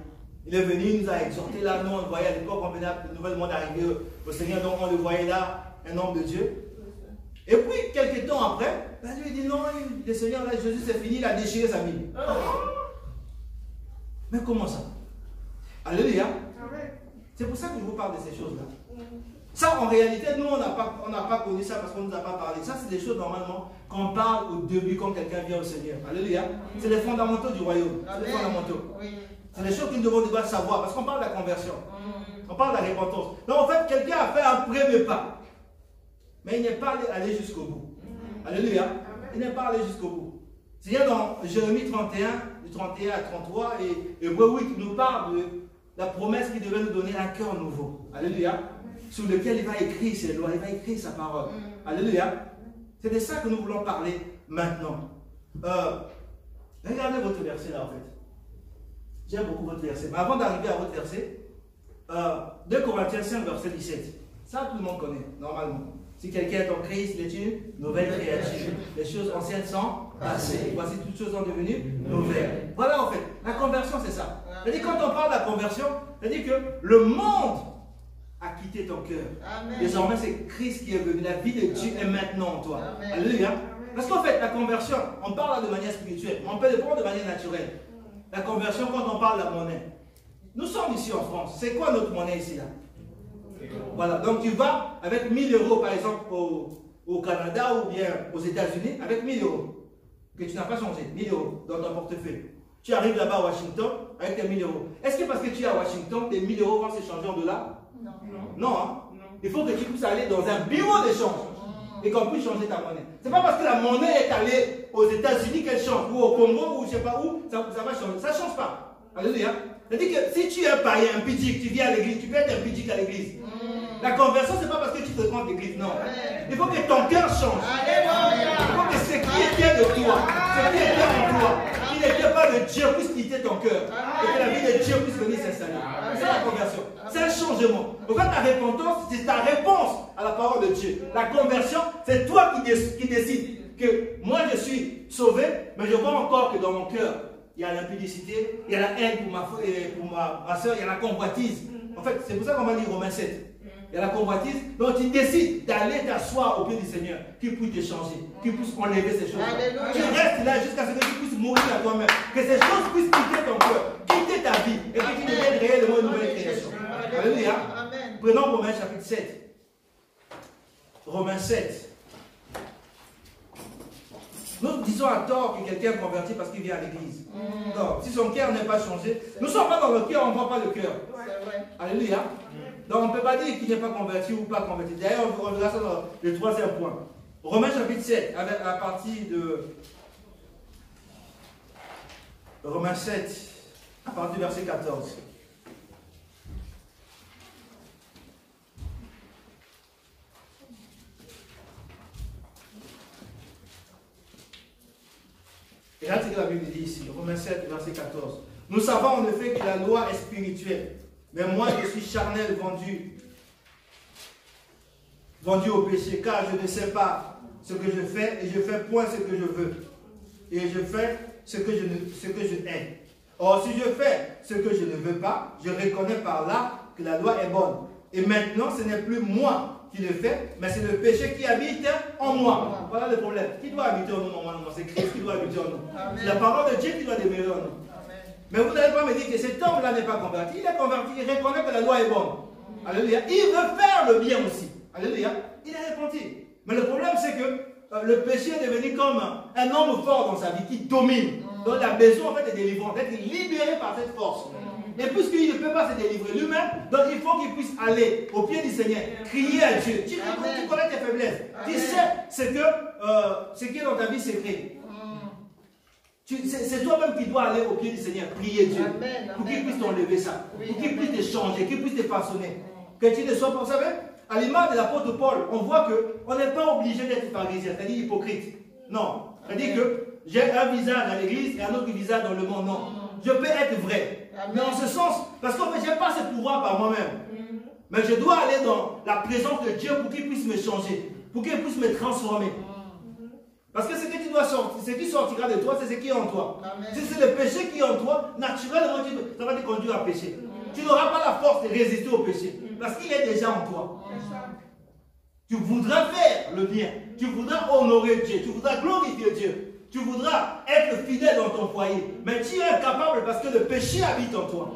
il est venu, il nous a exhorté là. Nous, on le voyait à l'époque, on venait nouvellement d'arriver au Seigneur, donc on le voyait là, un homme de Dieu. Et puis, quelques temps après, ben, lui dit non, le Seigneur, là, Jésus, c'est fini, il a déchiré sa Bible. Mais comment ça? Alléluia. C'est pour ça que je vous parle de ces choses-là. Ça, en réalité, nous, on n'a pas connu ça parce qu'on ne nous a pas parlé. Ça, c'est des choses, normalement, qu'on parle au début quand quelqu'un vient au Seigneur. Alléluia. C'est les fondamentaux du royaume. C'est les fondamentaux. C'est des choses que nous devons devoir savoir parce qu'on parle de la conversion. On parle de la repentance. Donc, en fait, quelqu'un a fait un premier pas. Mais il n'est pas allé jusqu'au bout. Alléluia. Il n'est pas allé jusqu'au bout. C'est-à-dire dans Jérémie 31, du 31 à 33, et Hébreux 8 nous parle de la promesse qui devait nous donner un cœur nouveau. Alléluia. Sous lequel il va écrire ses lois, il va écrire sa parole. Alléluia. C'est de ça que nous voulons parler maintenant. Regardez votre verset là en fait. J'aime beaucoup votre verset. Mais avant d'arriver à votre verset, 2 Corinthiens 5, verset 17. Ça, tout le monde connaît, normalement. Si quelqu'un est en Christ, il est une nouvelle créature. Les choses anciennes sont passées. Voici toutes choses sont devenues nouvelles. Voilà en fait. La conversion, c'est ça. C'est-à-dire, quand on parle de la conversion, c'est-à-dire que le monde a quitté ton cœur. Désormais, c'est Christ qui est venu. La vie de Dieu est maintenant en toi. Amen. Alléluia. Parce qu'en fait, la conversion, on parle de manière spirituelle, mais on peut le prendre de manière naturelle. La conversion, quand on parle de la monnaie. Nous sommes ici en France. C'est quoi notre monnaie ici là? Voilà. Donc tu vas avec 1000 euros par exemple au Canada ou bien aux États-Unis avec 1000 euros que tu n'as pas changé. 1000 euros dans ton portefeuille. Tu arrives là-bas à Washington avec tes 1000 euros. Est-ce que parce que tu es à Washington, tes 1000 euros vont s'échanger en dollars? Non. Non, hein? Il faut que tu puisses aller dans un bureau d'échange et qu'on puisse changer ta monnaie. Ce n'est pas parce que la monnaie est allée aux États-Unis qu'elle change, ou au Congo, ou je ne sais pas où, ça va changer. Ça ne change pas. Alléluia. C'est-à-dire que si tu es un païen, un pudique, tu viens à l'église, tu peux être un pudique à l'église. La conversion, ce n'est pas parce que tu fréquentes l'église, non. Il faut que ton cœur change. Il faut que ce qui était de toi, ce qui était en toi, qui n'était pas de Dieu, puisse quitter ton cœur. Et que la vie de Dieu puisse venir s'installer. C'est la conversion. C'est un changement. Donc quand ta repentance, c'est ta réponse à la parole de Dieu. La conversion, c'est toi qui décides que moi je suis sauvé, mais je vois encore que dans mon cœur, il y a l'impudicité, il y a la haine pour ma soeur, il y a la convoitise. En fait, c'est pour ça qu'on va lire Romains 7. Il y a la convoitise, donc tu décides d'aller t'asseoir au pied du Seigneur, qu'il puisse te changer, qu'il puisse enlever ces choses. Tu restes là jusqu'à ce que tu puisses mourir à toi-même, que ces choses puissent quitter ton cœur, quitter ta vie, et que tu deviennes réellement une nouvelle création. Alléluia. Prenons Romains chapitre 7. Romains 7. Nous disons à tort que quelqu'un est converti parce qu'il vient à l'église. Non, si son cœur n'est pas changé, nous ne sommes pas dans le cœur, on ne voit pas le cœur. Alléluia. Donc on ne peut pas dire qu'il n'est pas converti ou pas converti. D'ailleurs, on verra ça dans le troisième point. Romains chapitre 7, à partir de Romains 7, à partir du verset 14. Et là, c'est ce que la Bible dit ici, Romains 7, verset 14. Nous savons en effet que la loi est spirituelle, mais moi je suis charnel, vendu au péché, car je ne sais pas ce que je fais, et je fais point ce que je veux. Et je fais ce que je hais. Or, si je fais ce que je ne veux pas, je reconnais par là que la loi est bonne. Et maintenant, ce n'est plus moi qui le fais, mais c'est le péché qui habite en moi. Voilà le problème. Qui doit habiter en nous normalement? C'est Christ qui doit habiter en nous. C'est la parole de Dieu qui doit demeurer en nous. Mais vous n'allez pas me dire que cet homme-là n'est pas converti. Il est converti, il reconnaît que la loi est bonne. Alléluia. Il veut faire le bien aussi. Alléluia. Il est repenti. Mais le problème, c'est que le péché est devenu comme un homme fort dans sa vie, qui domine. Donc il a besoin en fait de délivrance, d'être libéré par cette force. Et puisqu'il ne peut pas se délivrer lui-même, donc il faut qu'il puisse aller au pied du Seigneur, crier à Dieu. Tu connais tes faiblesses. Tu sais ce qui est dans ta vie secrète. C'est toi-même qui dois aller au pied du Seigneur, prier Dieu, pour qu'il puisse t'enlever ça, pour qu'il puisse te changer, qu'il puisse te façonner. Que tu ne sois pas, vous savez, à l'image de l'apôtre Paul, on voit qu'on n'est pas obligé d'être pharisien, c'est-à-dire hypocrite. Non, c'est-à-dire que j'ai un visage à l'église et un autre visage dans le monde. Non, je peux être vrai. Mais en ce sens, parce qu'en fait, je n'ai pas ce pouvoir par moi-même. Mais je dois aller dans la présence de Dieu pour qu'il puisse me changer, pour qu'il puisse me transformer. Parce que ce que tu dois sortir, ce qui sortira de toi, c'est ce qui est en toi. Amen. Si c'est le péché qui est en toi, naturellement, ça va te conduire à pécher. Tu n'auras pas la force de résister au péché, parce qu'il est déjà en toi. Tu voudras faire le bien, tu voudras honorer Dieu, tu voudras glorifier Dieu, tu voudras être fidèle dans ton foyer, mais tu es incapable parce que le péché habite en toi.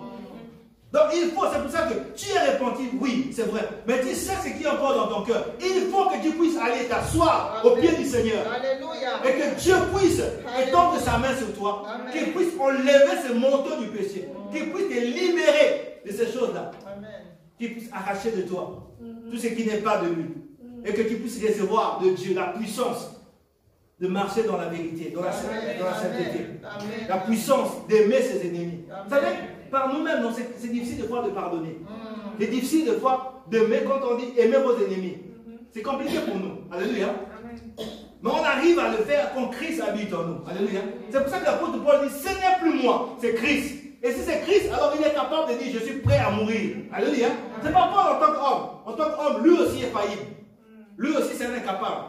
Donc il faut, c'est pour ça que tu es repenti, oui, c'est vrai, mais tu sais ce qui est encore dans ton cœur. Il faut que tu puisses aller t'asseoir au pied du Seigneur. Alléluia. Et que Dieu puisse étendre sa main sur toi, qu'il puisse enlever ce manteau du péché, qu'il puisse te libérer de ces choses-là, qu'il puisse arracher de toi tout ce qui n'est pas de lui, et que tu puisses recevoir de Dieu la puissance de marcher dans la vérité, dans la sainteté, la puissance d'aimer ses ennemis. Vous savez, par nous-mêmes, c'est difficile de fois de pardonner. C'est difficile de fois d'aimer, quand on dit aimer vos ennemis. C'est compliqué pour nous. Alléluia. Mais on arrive à le faire quand Christ habite en nous. Alléluia. C'est pour ça que l'apôtre Paul dit, ce n'est plus moi, c'est Christ. Et si c'est Christ, alors il est capable de dire, je suis prêt à mourir. Alléluia. Ce n'est pas Paul en tant qu'homme. En tant qu'homme, lui aussi est faillible. Lui aussi c'est un incapable.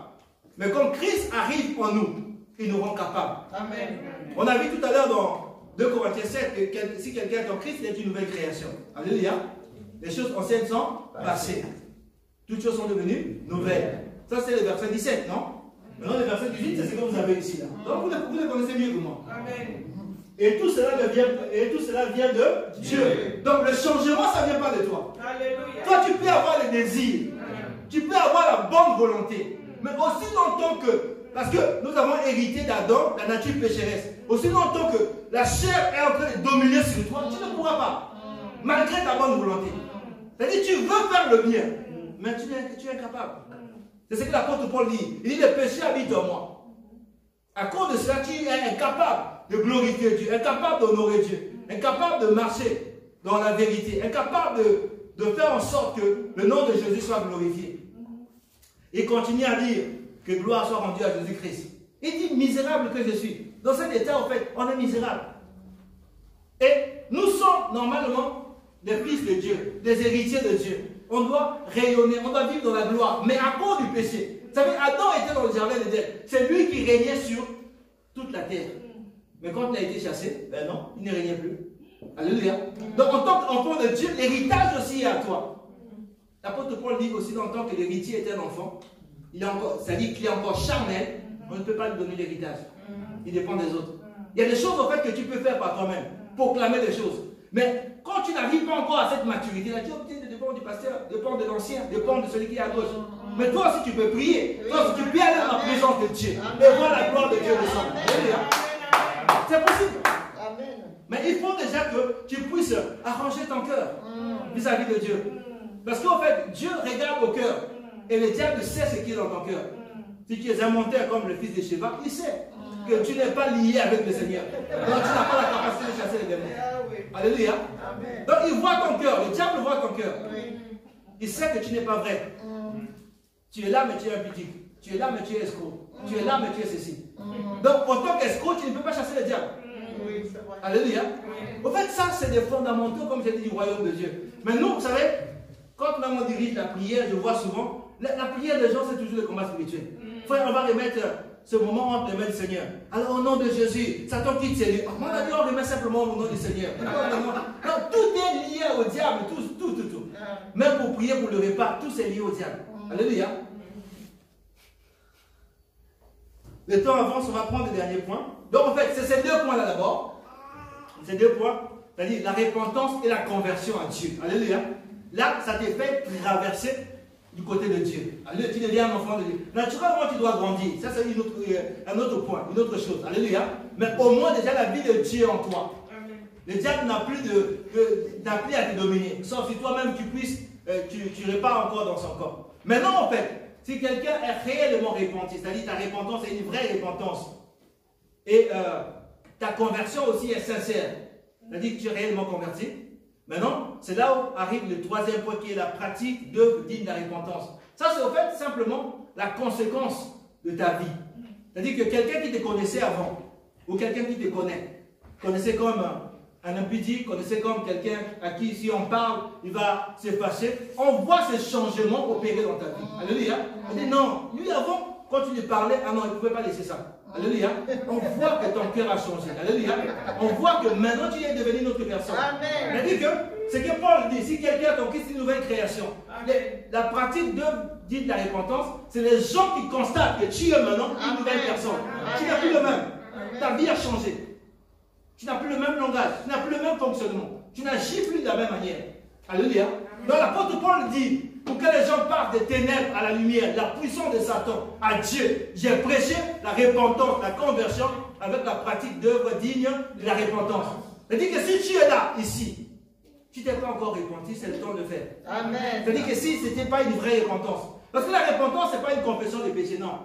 Mais quand Christ arrive en nous, il nous rend capables. Amen. On a vu tout à l'heure dans 2 Corinthiens 7 que si quelqu'un est en Christ, il est une nouvelle création. Alléluia. Les choses anciennes sont passées. Toutes choses sont devenues nouvelles. Ça c'est le verset 17, non? Maintenant le verset 18, c'est ce que vous avez ici. Là. Donc vous le connaissez mieux que moi. Amen. Et tout cela vient de Dieu. Donc le changement, ça ne vient pas de toi. Alléluia. Toi, tu peux avoir les désirs. Tu peux avoir la bonne volonté. Mais aussi longtemps que, parce que nous avons hérité d'Adam, la nature pécheresse, aussi longtemps que la chair est en train de dominer sur toi, tu ne pourras pas, malgré ta bonne volonté. C'est-à-dire tu veux faire le bien, mais tu es incapable. C'est ce que l'apôtre Paul dit. Il dit, le péché habite en moi. À cause de cela, tu es incapable de glorifier Dieu, incapable d'honorer Dieu, incapable de marcher dans la vérité, incapable de faire en sorte que le nom de Jésus soit glorifié. Il continue à dire que gloire soit rendue à Jésus-Christ. Il dit misérable que je suis. Dans cet état, en fait, on est misérable. Et nous sommes normalement des fils de Dieu, des héritiers de Dieu. On doit rayonner, on doit vivre dans la gloire. Mais à cause du péché, vous savez, Adam était dans le jardin d'Éden. C'est lui qui régnait sur toute la terre. Mais quand il a été chassé, ben non, il ne régnait plus. Alléluia. Donc en tant qu'enfant de Dieu, l'héritage aussi est à toi. L'apôtre Paul dit aussi en tant que l'héritier est un enfant, c'est-à-dire qu'il est encore charnel, on ne peut pas lui donner l'héritage. Il dépend des autres. Il y a des choses en fait que tu peux faire par toi-même, proclamer des choses. Mais quand tu n'arrives pas encore à cette maturité, là, tu es obligé de dépendre du pasteur, dépendre de l'ancien, dépendre de celui qui est à gauche. Mais toi aussi tu peux prier, toi aussi tu peux aller dans la présence de Dieu et voir la gloire de Dieu descendre. C'est possible. Mais il faut déjà que tu puisses arranger ton cœur vis-à-vis de Dieu. Parce qu'en fait, Dieu regarde au cœur. Et le diable sait ce qui est dans ton cœur. Si tu es un menteur comme le fils de Sheba, il sait que tu n'es pas lié avec le Seigneur. Donc tu n'as pas la capacité de chasser les démons. Alléluia. Donc il voit ton cœur, le diable voit ton cœur. Il sait que tu n'es pas vrai. Tu es là mais tu es impudique. Tu es là mais tu es escroc. Tu es là mais tu es ceci. Donc en tant qu'escroc, tu ne peux pas chasser le diable. Alléluia. En fait, ça c'est des fondamentaux, comme j'ai dit, du royaume de Dieu. Mais nous, vous savez, quand même on dirige la prière, je vois souvent, la prière des gens c'est toujours le combat spirituel. Frère, on va remettre ce moment entre les mains du Seigneur. Alors au nom de Jésus, Satan quitte ses lieux. On a dit on remet simplement au nom du Seigneur. Non, tout est lié au diable, tout. Même pour prier pour le repas, tout est lié au diable. Alléluia. Le temps avance, on va prendre le dernier point. Donc en fait, c'est ces deux points là d'abord. Ces deux points, c'est-à-dire la repentance et la conversion à Dieu. Alléluia. Là, ça t'est fait traverser du côté de Dieu. Alléluia. Tu deviens un enfant de Dieu. Naturellement, tu dois grandir. Ça, c'est un autre point, une autre chose. Alléluia. Mais au moins, déjà, la vie de Dieu en toi. Amen. Le diable n'a plus à te dominer. Sauf si toi-même, tu repars encore dans son corps. Maintenant, en fait, si quelqu'un est réellement repenti, c'est-à-dire ta repentance est une vraie repentance, et ta conversion aussi est sincère, c'est-à-dire que tu es réellement converti. Maintenant, c'est là où arrive le troisième point qui est la pratique d'œuvres dignes de la repentance. Ça, c'est au fait simplement la conséquence de ta vie. C'est-à-dire que quelqu'un qui te connaissait avant, ou quelqu'un qui te connaissait comme un impudique, connaissait comme quelqu'un à qui, si on parle, il va s'effacer. On voit ces changements opérer dans ta vie. Alléluia. On dit non, lui avant, quand tu lui parlais, ah non, il ne pouvait pas laisser ça. Alléluia. On voit que ton cœur a changé. Alléluia. On voit que maintenant tu es devenu une autre personne. Amen. C'est-à-dire que, ce que Paul dit, si quelqu'un a conquis une nouvelle création, la pratique de la repentance, c'est les gens qui constatent que tu es maintenant une nouvelle personne. Tu n'as plus le même. Ta vie a changé. Tu n'as plus le même langage. Tu n'as plus le même fonctionnement. Tu n'agis plus de la même manière. Alléluia. Donc l'apôtre Paul dit, pour que les gens partent des ténèbres à la lumière, la puissance de Satan à Dieu, j'ai prêché la repentance, la conversion avec la pratique d'œuvres dignes de la repentance. C'est-à-dire que si tu es là, ici, tu t'es pas encore repenti, c'est le temps de le faire. Amen. C'est-à-dire que si ce n'était pas une vraie repentance. Parce que la repentance, ce n'est pas une confession de péché, non.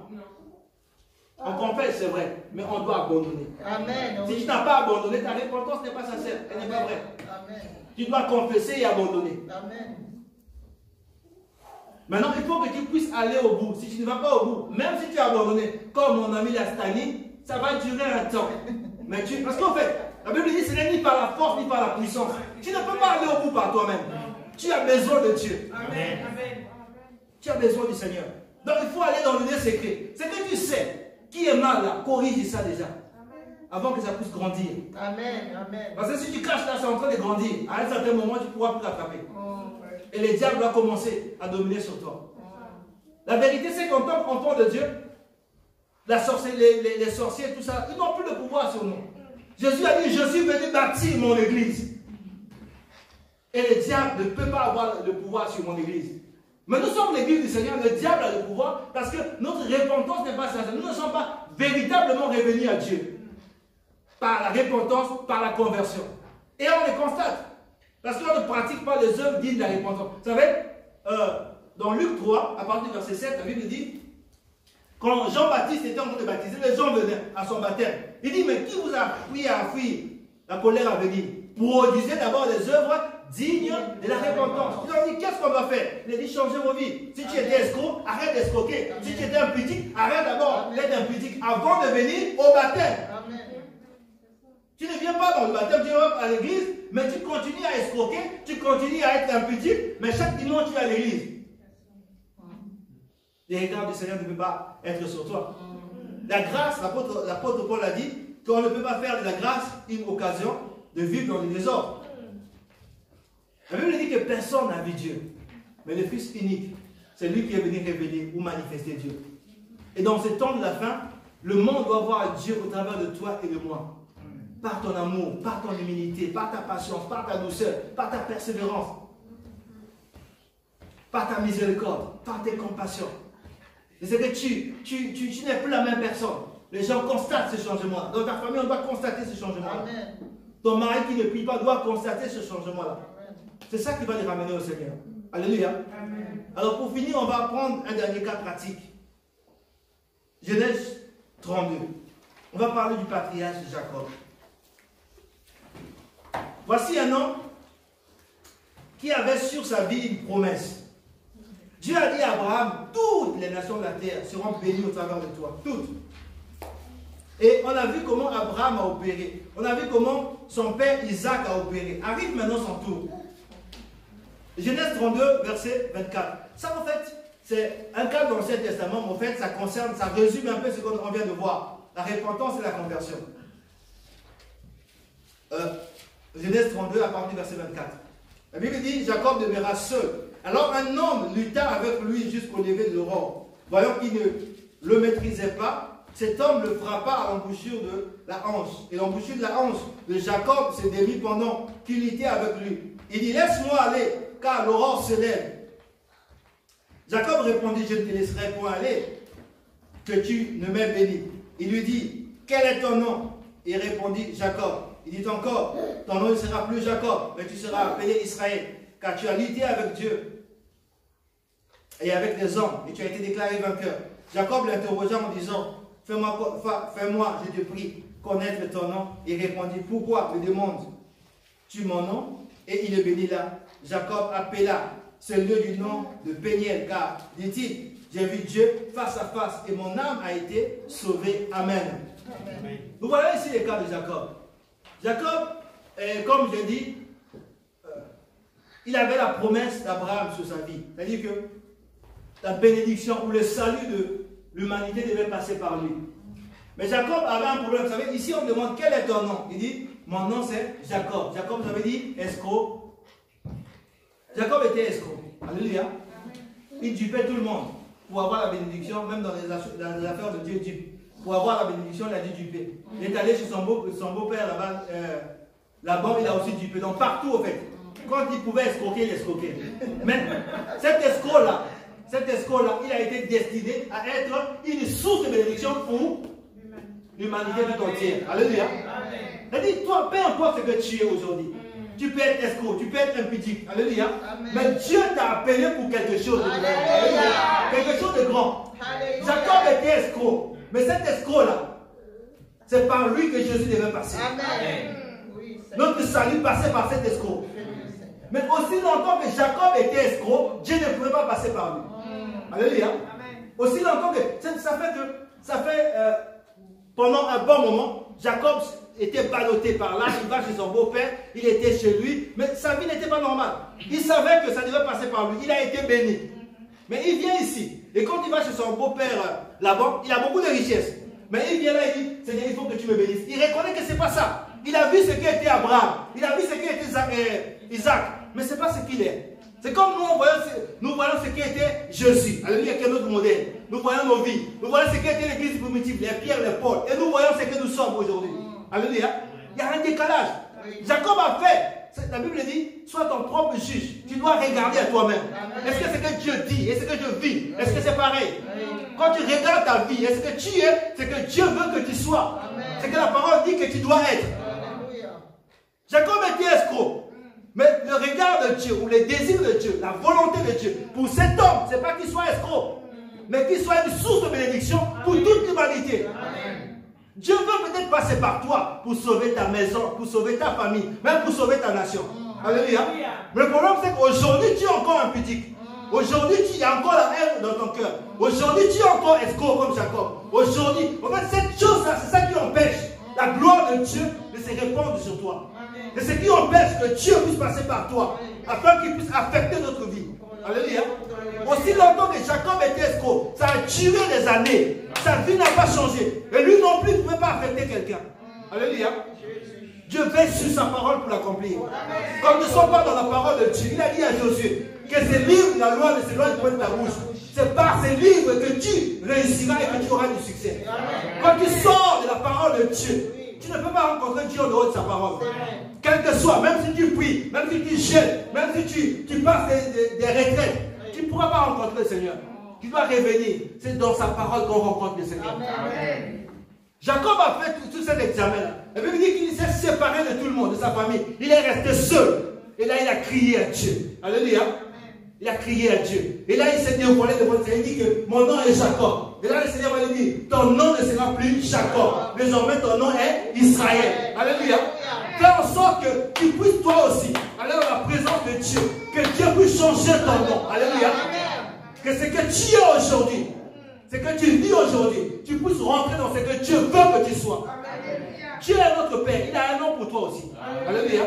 On confesse, c'est vrai, mais on doit abandonner. Amen. Si tu n'as pas abandonné, ta repentance n'est pas sincère, elle n'est pas vraie. Amen. Tu dois confesser et abandonner. Amen. Maintenant, il faut que tu puisses aller au bout. Si tu ne vas pas au bout, même si tu as abandonné, comme mon ami Lastani, ça va durer un temps. Mais parce qu'en fait, la Bible dit ce n'est ni par la force ni par la puissance. Tu ne peux pas aller au bout par toi-même. Tu as besoin de Dieu. Amen. Tu as besoin du Seigneur. Donc il faut aller dans le lieu secret. C'est que tu sais qui est mal là, corrige ça déjà. Avant que ça puisse grandir. Amen. Amen. Parce que si tu caches là, c'est en train de grandir. À un certain moment, tu ne pourras plus l'attraper. Et le diable va commencer à dominer sur toi. La vérité, c'est qu'en tant qu'enfant de Dieu, les sorciers, tout ça, ils n'ont plus de pouvoir sur nous. Jésus a dit, je suis venu bâtir mon église. Et le diable ne peut pas avoir le pouvoir sur mon église. Mais nous sommes l'église du Seigneur, le diable a le pouvoir parce que notre repentance n'est pas sincère. Nous ne sommes pas véritablement revenus à Dieu. Par la repentance, par la conversion. Et on le constate. Parce qu'on ne pratique pas les œuvres dignes de la repentance. Vous savez, dans Luc 3, à partir du verset 7, la Bible dit, quand Jean-Baptiste était en train de baptiser, les gens venaient à son baptême. Il dit, mais qui vous a appris à fuir la colère à venir? produisez d'abord des œuvres dignes de la repentance. Il leur dit, qu'est-ce qu'on va faire? Il a dit, changez vos vies. Si tu étais escroc, arrête d'escroquer. Si tu étais impudique, arrête d'abord d'être impudique avant de venir au baptême. Amen. Tu ne viens pas dans le baptême, tu vas à l'église, mais tu continues à escroquer, tu continues à être impudique, mais chaque dimanche tu es à l'église. Les regards du Seigneur ne peuvent pas être sur toi. La grâce, l'apôtre Paul a dit qu'on ne peut pas faire de la grâce une occasion de vivre dans le désordre. La Bible dit que personne n'a vu Dieu, mais le Fils unique, c'est lui qui est venu révéler ou manifester Dieu. Et dans ce temps de la fin, le monde doit voir Dieu au travers de toi et de moi. Par ton amour, par ton humilité, par ta patience, par ta douceur, par ta persévérance, par ta miséricorde, par tes compassions. C'est que tu n'es plus la même personne. Les gens constatent ce changement. Dans ta famille, on doit constater ce changement-là. Ton mari qui ne prie pas doit constater ce changement-là. C'est ça qui va les ramener au Seigneur. Alléluia. Amen. Alors pour finir, on va prendre un dernier cas pratique. Genèse 32. On va parler du patriarche Jacob. Voici un homme qui avait sur sa vie une promesse. Dieu a dit à Abraham, toutes les nations de la terre seront bénies au travers de toi. Toutes. Et on a vu comment Abraham a opéré. On a vu comment son père Isaac a opéré. Arrive maintenant son tour. Genèse 32, verset 24. Ça, en fait, c'est un cas dans l'Ancien Testament, mais en fait, ça résume un peu ce qu'on vient de voir. La repentance et la conversion. Genèse 32, à partir du verset 24. La Bible dit, Jacob demeura seul. Alors un homme lutta avec lui jusqu'au lever de l'aurore. Voyant qu'il ne le maîtrisait pas, cet homme le frappa à l'embouchure de la hanche. Et l'embouchure de la hanche de Jacob se dévit pendant qu'il était avec lui. Il dit, laisse-moi aller, car l'aurore se lève. Jacob répondit, je ne te laisserai point aller, que tu ne m'aies béni. Il lui dit, quel est ton nom? Il répondit, Jacob. Il dit encore, ton nom ne sera plus Jacob, mais tu seras appelé Israël, car tu as lutté avec Dieu et avec les hommes, et tu as été déclaré vainqueur. Jacob l'interrogea en disant, fais-moi, je te prie, connaître ton nom. Il répondit, pourquoi me demandes-tu mon nom? Et il le bénit là. Jacob appela ce lieu du nom de Péniel, car, dit-il, j'ai vu Dieu face à face, et mon âme a été sauvée. Amen. Amen. Vous voyez ici les cas de Jacob. Jacob, comme j'ai dit, il avait la promesse d'Abraham sur sa vie. C'est-à-dire que la bénédiction ou le salut de l'humanité devait passer par lui. Mais Jacob avait un problème. Vous savez, ici on demande quel est ton nom. Il dit, mon nom c'est Jacob. Jacob, j'avais dit escroc. Jacob était escroc. Alléluia. Il dupait tout le monde pour avoir la bénédiction, même dans les affaires de Dieu dupe. Pour avoir la bénédiction, il a dû duper. Il est allé chez son beau-père là-bas. Là-bas, il a aussi dupé. Donc partout, en fait. Quand il pouvait escroquer, il escroquait. Mais cet escroc-là, il a été destiné à être une source de bénédiction pour l'humanité tout entière. Alléluia. C'est-à-dire, toi, peu importe ce que tu es aujourd'hui, tu peux être escroc, tu peux être impudique. Alléluia. Mais Dieu t'a appelé pour quelque chose de grand. Quelque chose de grand. Jacob était escroc. Mais cet escroc-là, c'est par lui que Jésus devait passer. Amen. Notre salut passait par cet escroc. Mais aussi longtemps que Jacob était escroc, Dieu ne pouvait pas passer par lui. Alléluia. Aussi longtemps que... Ça fait pendant un bon moment, Jacob était ballotté par là, il va chez son beau-père, il était chez lui, mais sa vie n'était pas normale. Il savait que ça devait passer par lui. Il a été béni. Mais il vient ici. Et quand il va chez son beau-père là-bas, il a beaucoup de richesses. Mais il vient là et dit, Seigneur, il faut que tu me bénisses. Il reconnaît que ce n'est pas ça. Il a vu ce qu'était Abraham. Il a vu ce qu'était Isaac. Mais ce n'est pas ce qu'il est. C'est comme nous voyons ce qu'était Jésus. Alléluia, quel autre modèle. Nous voyons nos vies. Nous voyons ce qu'était l'église primitive, les pierres, les Paul. Et nous voyons ce que nous sommes aujourd'hui. Alléluia. Il y a un décalage. Jacob a fait. La Bible dit, sois ton propre juge. Tu dois regarder à toi-même. Est-ce que c'est que Dieu dit? Est-ce que je vis? Est-ce que c'est pareil? Quand tu regardes ta vie, est-ce que tu es ce que Dieu veut que tu sois? C'est que la parole dit que tu dois être. Jacob était escroc. Mais le regard de Dieu, ou les désirs de Dieu, la volonté de Dieu, pour cet homme, ce n'est pas qu'il soit escroc, mais qu'il soit une source de bénédiction pour toute l'humanité. Dieu veut peut-être passer par toi pour sauver ta maison, pour sauver ta famille, même pour sauver ta nation. Alléluia. Mais le problème, c'est qu'aujourd'hui, tu es encore impudique. Aujourd'hui, tu as encore la haine dans ton cœur. Aujourd'hui, tu es encore escroc comme Jacob. Aujourd'hui, en fait, cette chose-là, c'est ça qui empêche la gloire de Dieu de se répandre sur toi. C'est ce qui empêche que Dieu puisse passer par toi, afin qu'il puisse affecter notre vie. Alléluia. Aussi longtemps que Jacob était escroc, ça a duré des années. Sa vie n'a pas changé. Et lui non plus ne pouvait pas affecter quelqu'un. Alléluia. Dieu veille sur sa parole pour l'accomplir. Comme ne sont pas dans la parole de Dieu, il a dit à Josué que ces livres, la loi ne s'éloigne pas de ta bouche. C'est par ces livres que tu réussiras et que tu auras du succès. Quand tu sors de la parole de Dieu, tu ne peux pas rencontrer Dieu en dehors de sa parole. Quel que soit, même si tu pries, même si tu jeûnes, même si tu passes des retraites, tu ne pourras pas rencontrer le Seigneur. Tu dois revenir. C'est dans sa parole qu'on rencontre le Seigneur. Amen. Jacob a fait tout cet examen-là. Et puis il dit qu'il s'est séparé de tout le monde, de sa famille. Il est resté seul. Et là, il a crié à Dieu. Alléluia. Il a crié à Dieu. Et là, il s'est dévoilé devant le Seigneur. Il dit que mon nom est Jacob. Et là, le Seigneur va lui dire, ton nom ne sera plus Jacob. Désormais, ton nom est Israël. Alléluia. Fais en sorte que tu puisses toi aussi aller dans la présence de Dieu. Que Dieu puisse changer ton nom. Alléluia. Que ce que tu es aujourd'hui, ce que tu vis aujourd'hui, tu puisses rentrer dans ce que Dieu veut que tu sois. Dieu est notre Père. Il a un nom pour toi aussi. Alléluia.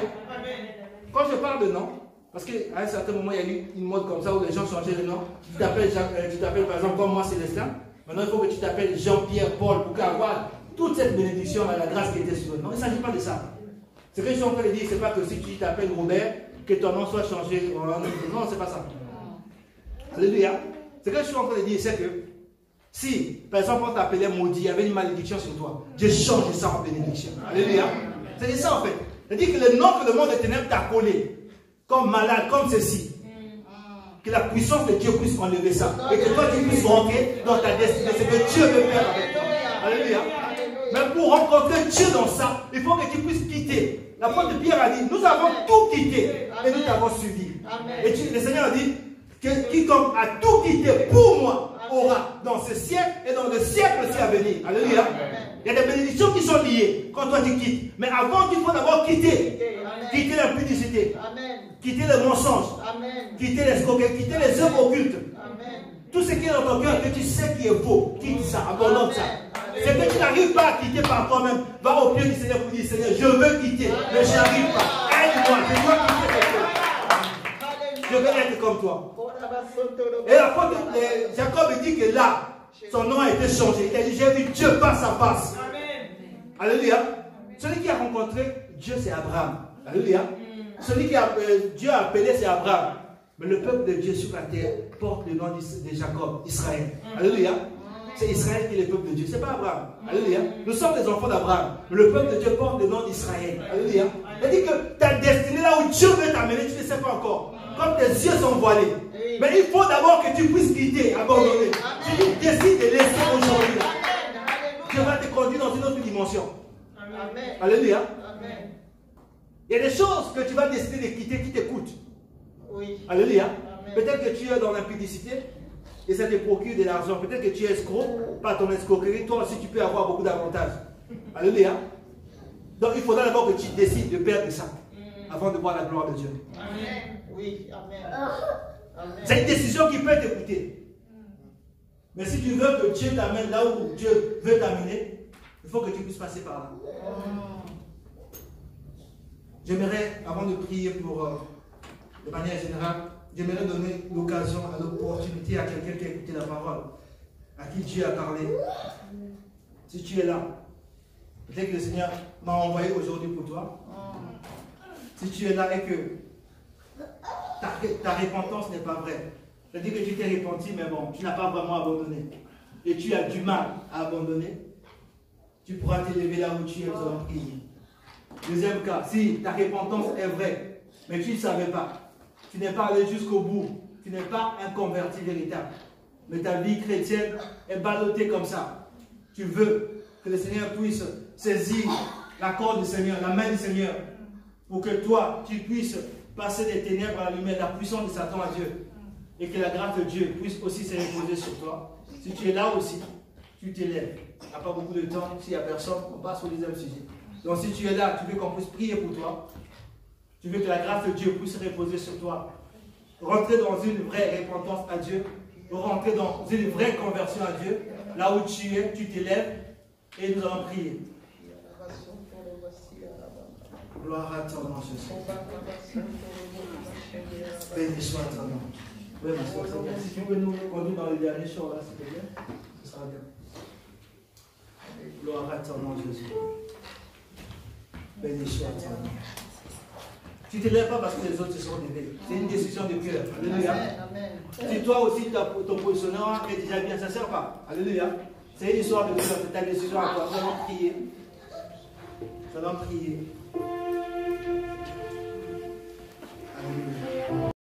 Quand je parle de nom, parce qu'à un certain moment, il y a eu une mode comme ça où les gens changeaient de nom. Tu t'appelles par exemple comme moi Célestin. Maintenant, il faut que tu t'appelles Jean-Pierre Paul pour avoir toute cette bénédiction et la grâce qui était sur toi. Non, il ne s'agit pas de ça. Ce que je suis en train de dire, ce n'est pas que si tu t'appelles Robert, que ton nom soit changé. Non, ce n'est pas ça. Alléluia. Ce que je suis en train de dire, c'est que si, par exemple, on t'appelait maudit, il y avait une malédiction sur toi, Dieu change ça en bénédiction. Alléluia. C'est ça en fait. C'est-à-dire que le nom que le monde des ténèbres t'a collé, comme malade, comme ceci, que la puissance de Dieu puisse enlever ça. Et que toi, tu puisses rentrer dans ta destinée. C'est ce que Dieu veut faire avec toi. Alléluia. Mais pour rencontrer Dieu dans ça, il faut que tu puisses quitter. L'apôtre Pierre a dit, nous avons tout quitté et nous t'avons suivi. Et le Seigneur a dit, que quiconque a tout quitté pour moi aura dans ce siècle et dans le siècle aussi à venir. Alléluia. Il y a des bénédictions qui sont liées quand toi tu quittes. Mais avant, il faut d'abord quitter. Quitter l'impudicité. Quitter le mensonge. Quitter l'escroquerie. Quitter les œuvres occultes. Tout ce qui est dans ton cœur que tu sais qui est faux, quitte ça, abandonne ça. C'est que tu n'arrives pas à quitter par toi-même. Va au pied du Seigneur pour dire, Seigneur, je veux quitter, mais je n'arrive pas. Aide-moi, je dois quitter quelque chose. Je veux être comme toi. Et l'apôtre Jacob dit que là, son nom a été changé. Il a dit, j'ai vu Dieu face à face. Alléluia. Celui qui a rencontré Dieu, c'est Abraham. Alléluia. Celui que Dieu a appelé, c'est Abraham. Mais le peuple de Dieu sur la terre porte le nom de Jacob, Israël. Alléluia. C'est Israël qui est le peuple de Dieu. Ce n'est pas Abraham. Alléluia. Nous sommes les enfants d'Abraham. Mais le peuple de Dieu porte le nom d'Israël. Alléluia. C'est-à-dire que ta destinée, là où Dieu veut t'amener, tu ne sais pas encore. Comme tes yeux sont voilés. Mais il faut d'abord que tu puisses quitter, abandonner. Si tu décides de laisser aujourd'hui, Dieu va te conduire dans une autre dimension. Amen. Alléluia. Amen. Il y a des choses que tu vas décider de quitter qui t'écoutent. Oui. Alléluia. Peut-être que tu es dans l'impudicité et ça te procure de l'argent. Peut-être que tu es escroc, par ton escroquerie, toi aussi tu peux avoir beaucoup d'avantages. Alléluia. Donc il faudra d'abord que tu décides de perdre ça avant de voir la gloire de Dieu. Amen. Oui, amen. C'est une décision qui peut t'écouter. Mais si tu veux que Dieu t'amène là où Dieu veut t'amener, il faut que tu puisses passer par là. J'aimerais, avant de prier pour, de manière générale, j'aimerais donner l'occasion, l'opportunité à quelqu'un qui a écouté la parole, à qui Dieu a parlé. Si tu es là, peut-être que le Seigneur m'a envoyé aujourd'hui pour toi. Si tu es là et que ta repentance n'est pas vraie, c'est-à-dire que tu t'es repenti, mais bon, tu n'as pas vraiment abandonné, et tu as du mal à abandonner, tu pourras t'élever là où tu es dans prier. Deuxième cas, si ta repentance est vraie, mais tu ne savais pas, tu n'es pas allé jusqu'au bout, tu n'es pas un converti véritable, mais ta vie chrétienne est ballottée comme ça. Tu veux que le Seigneur puisse saisir la corde du Seigneur, la main du Seigneur, pour que toi, tu puisses passer des ténèbres à la lumière, la puissance de Satan à Dieu, et que la grâce de Dieu puisse aussi se reposer sur toi. Si tu es là aussi, tu t'élèves. Il n'y a pas beaucoup de temps. S'il n'y a personne, on passe au deuxième sujet. Donc si tu es là, tu veux qu'on puisse prier pour toi. Tu veux que la grâce de Dieu puisse reposer sur toi. Rentrer dans une vraie repentance à Dieu. Rentrer dans une vraie conversion à Dieu. Là où tu es, tu t'élèves et nous allons prier. Gloire à ton nom, Jésus. Béni soit ton nom. Oui, ma soeur, c'est bien. Si tu peux nous conduire dans le dernier chant là, s'il te plaît, ce sera bien. Gloire à ton nom, Jésus. Béni soit ton nom. Tu ne te lèves pas parce que les autres se sont levés. C'est une décision de cœur. Alléluia. Si toi aussi ton positionnement est déjà bien, ça ne sert pas. Alléluia. C'est une histoire de cœur, c'est ta décision à toi. Nous allons prier. Nous allons prier.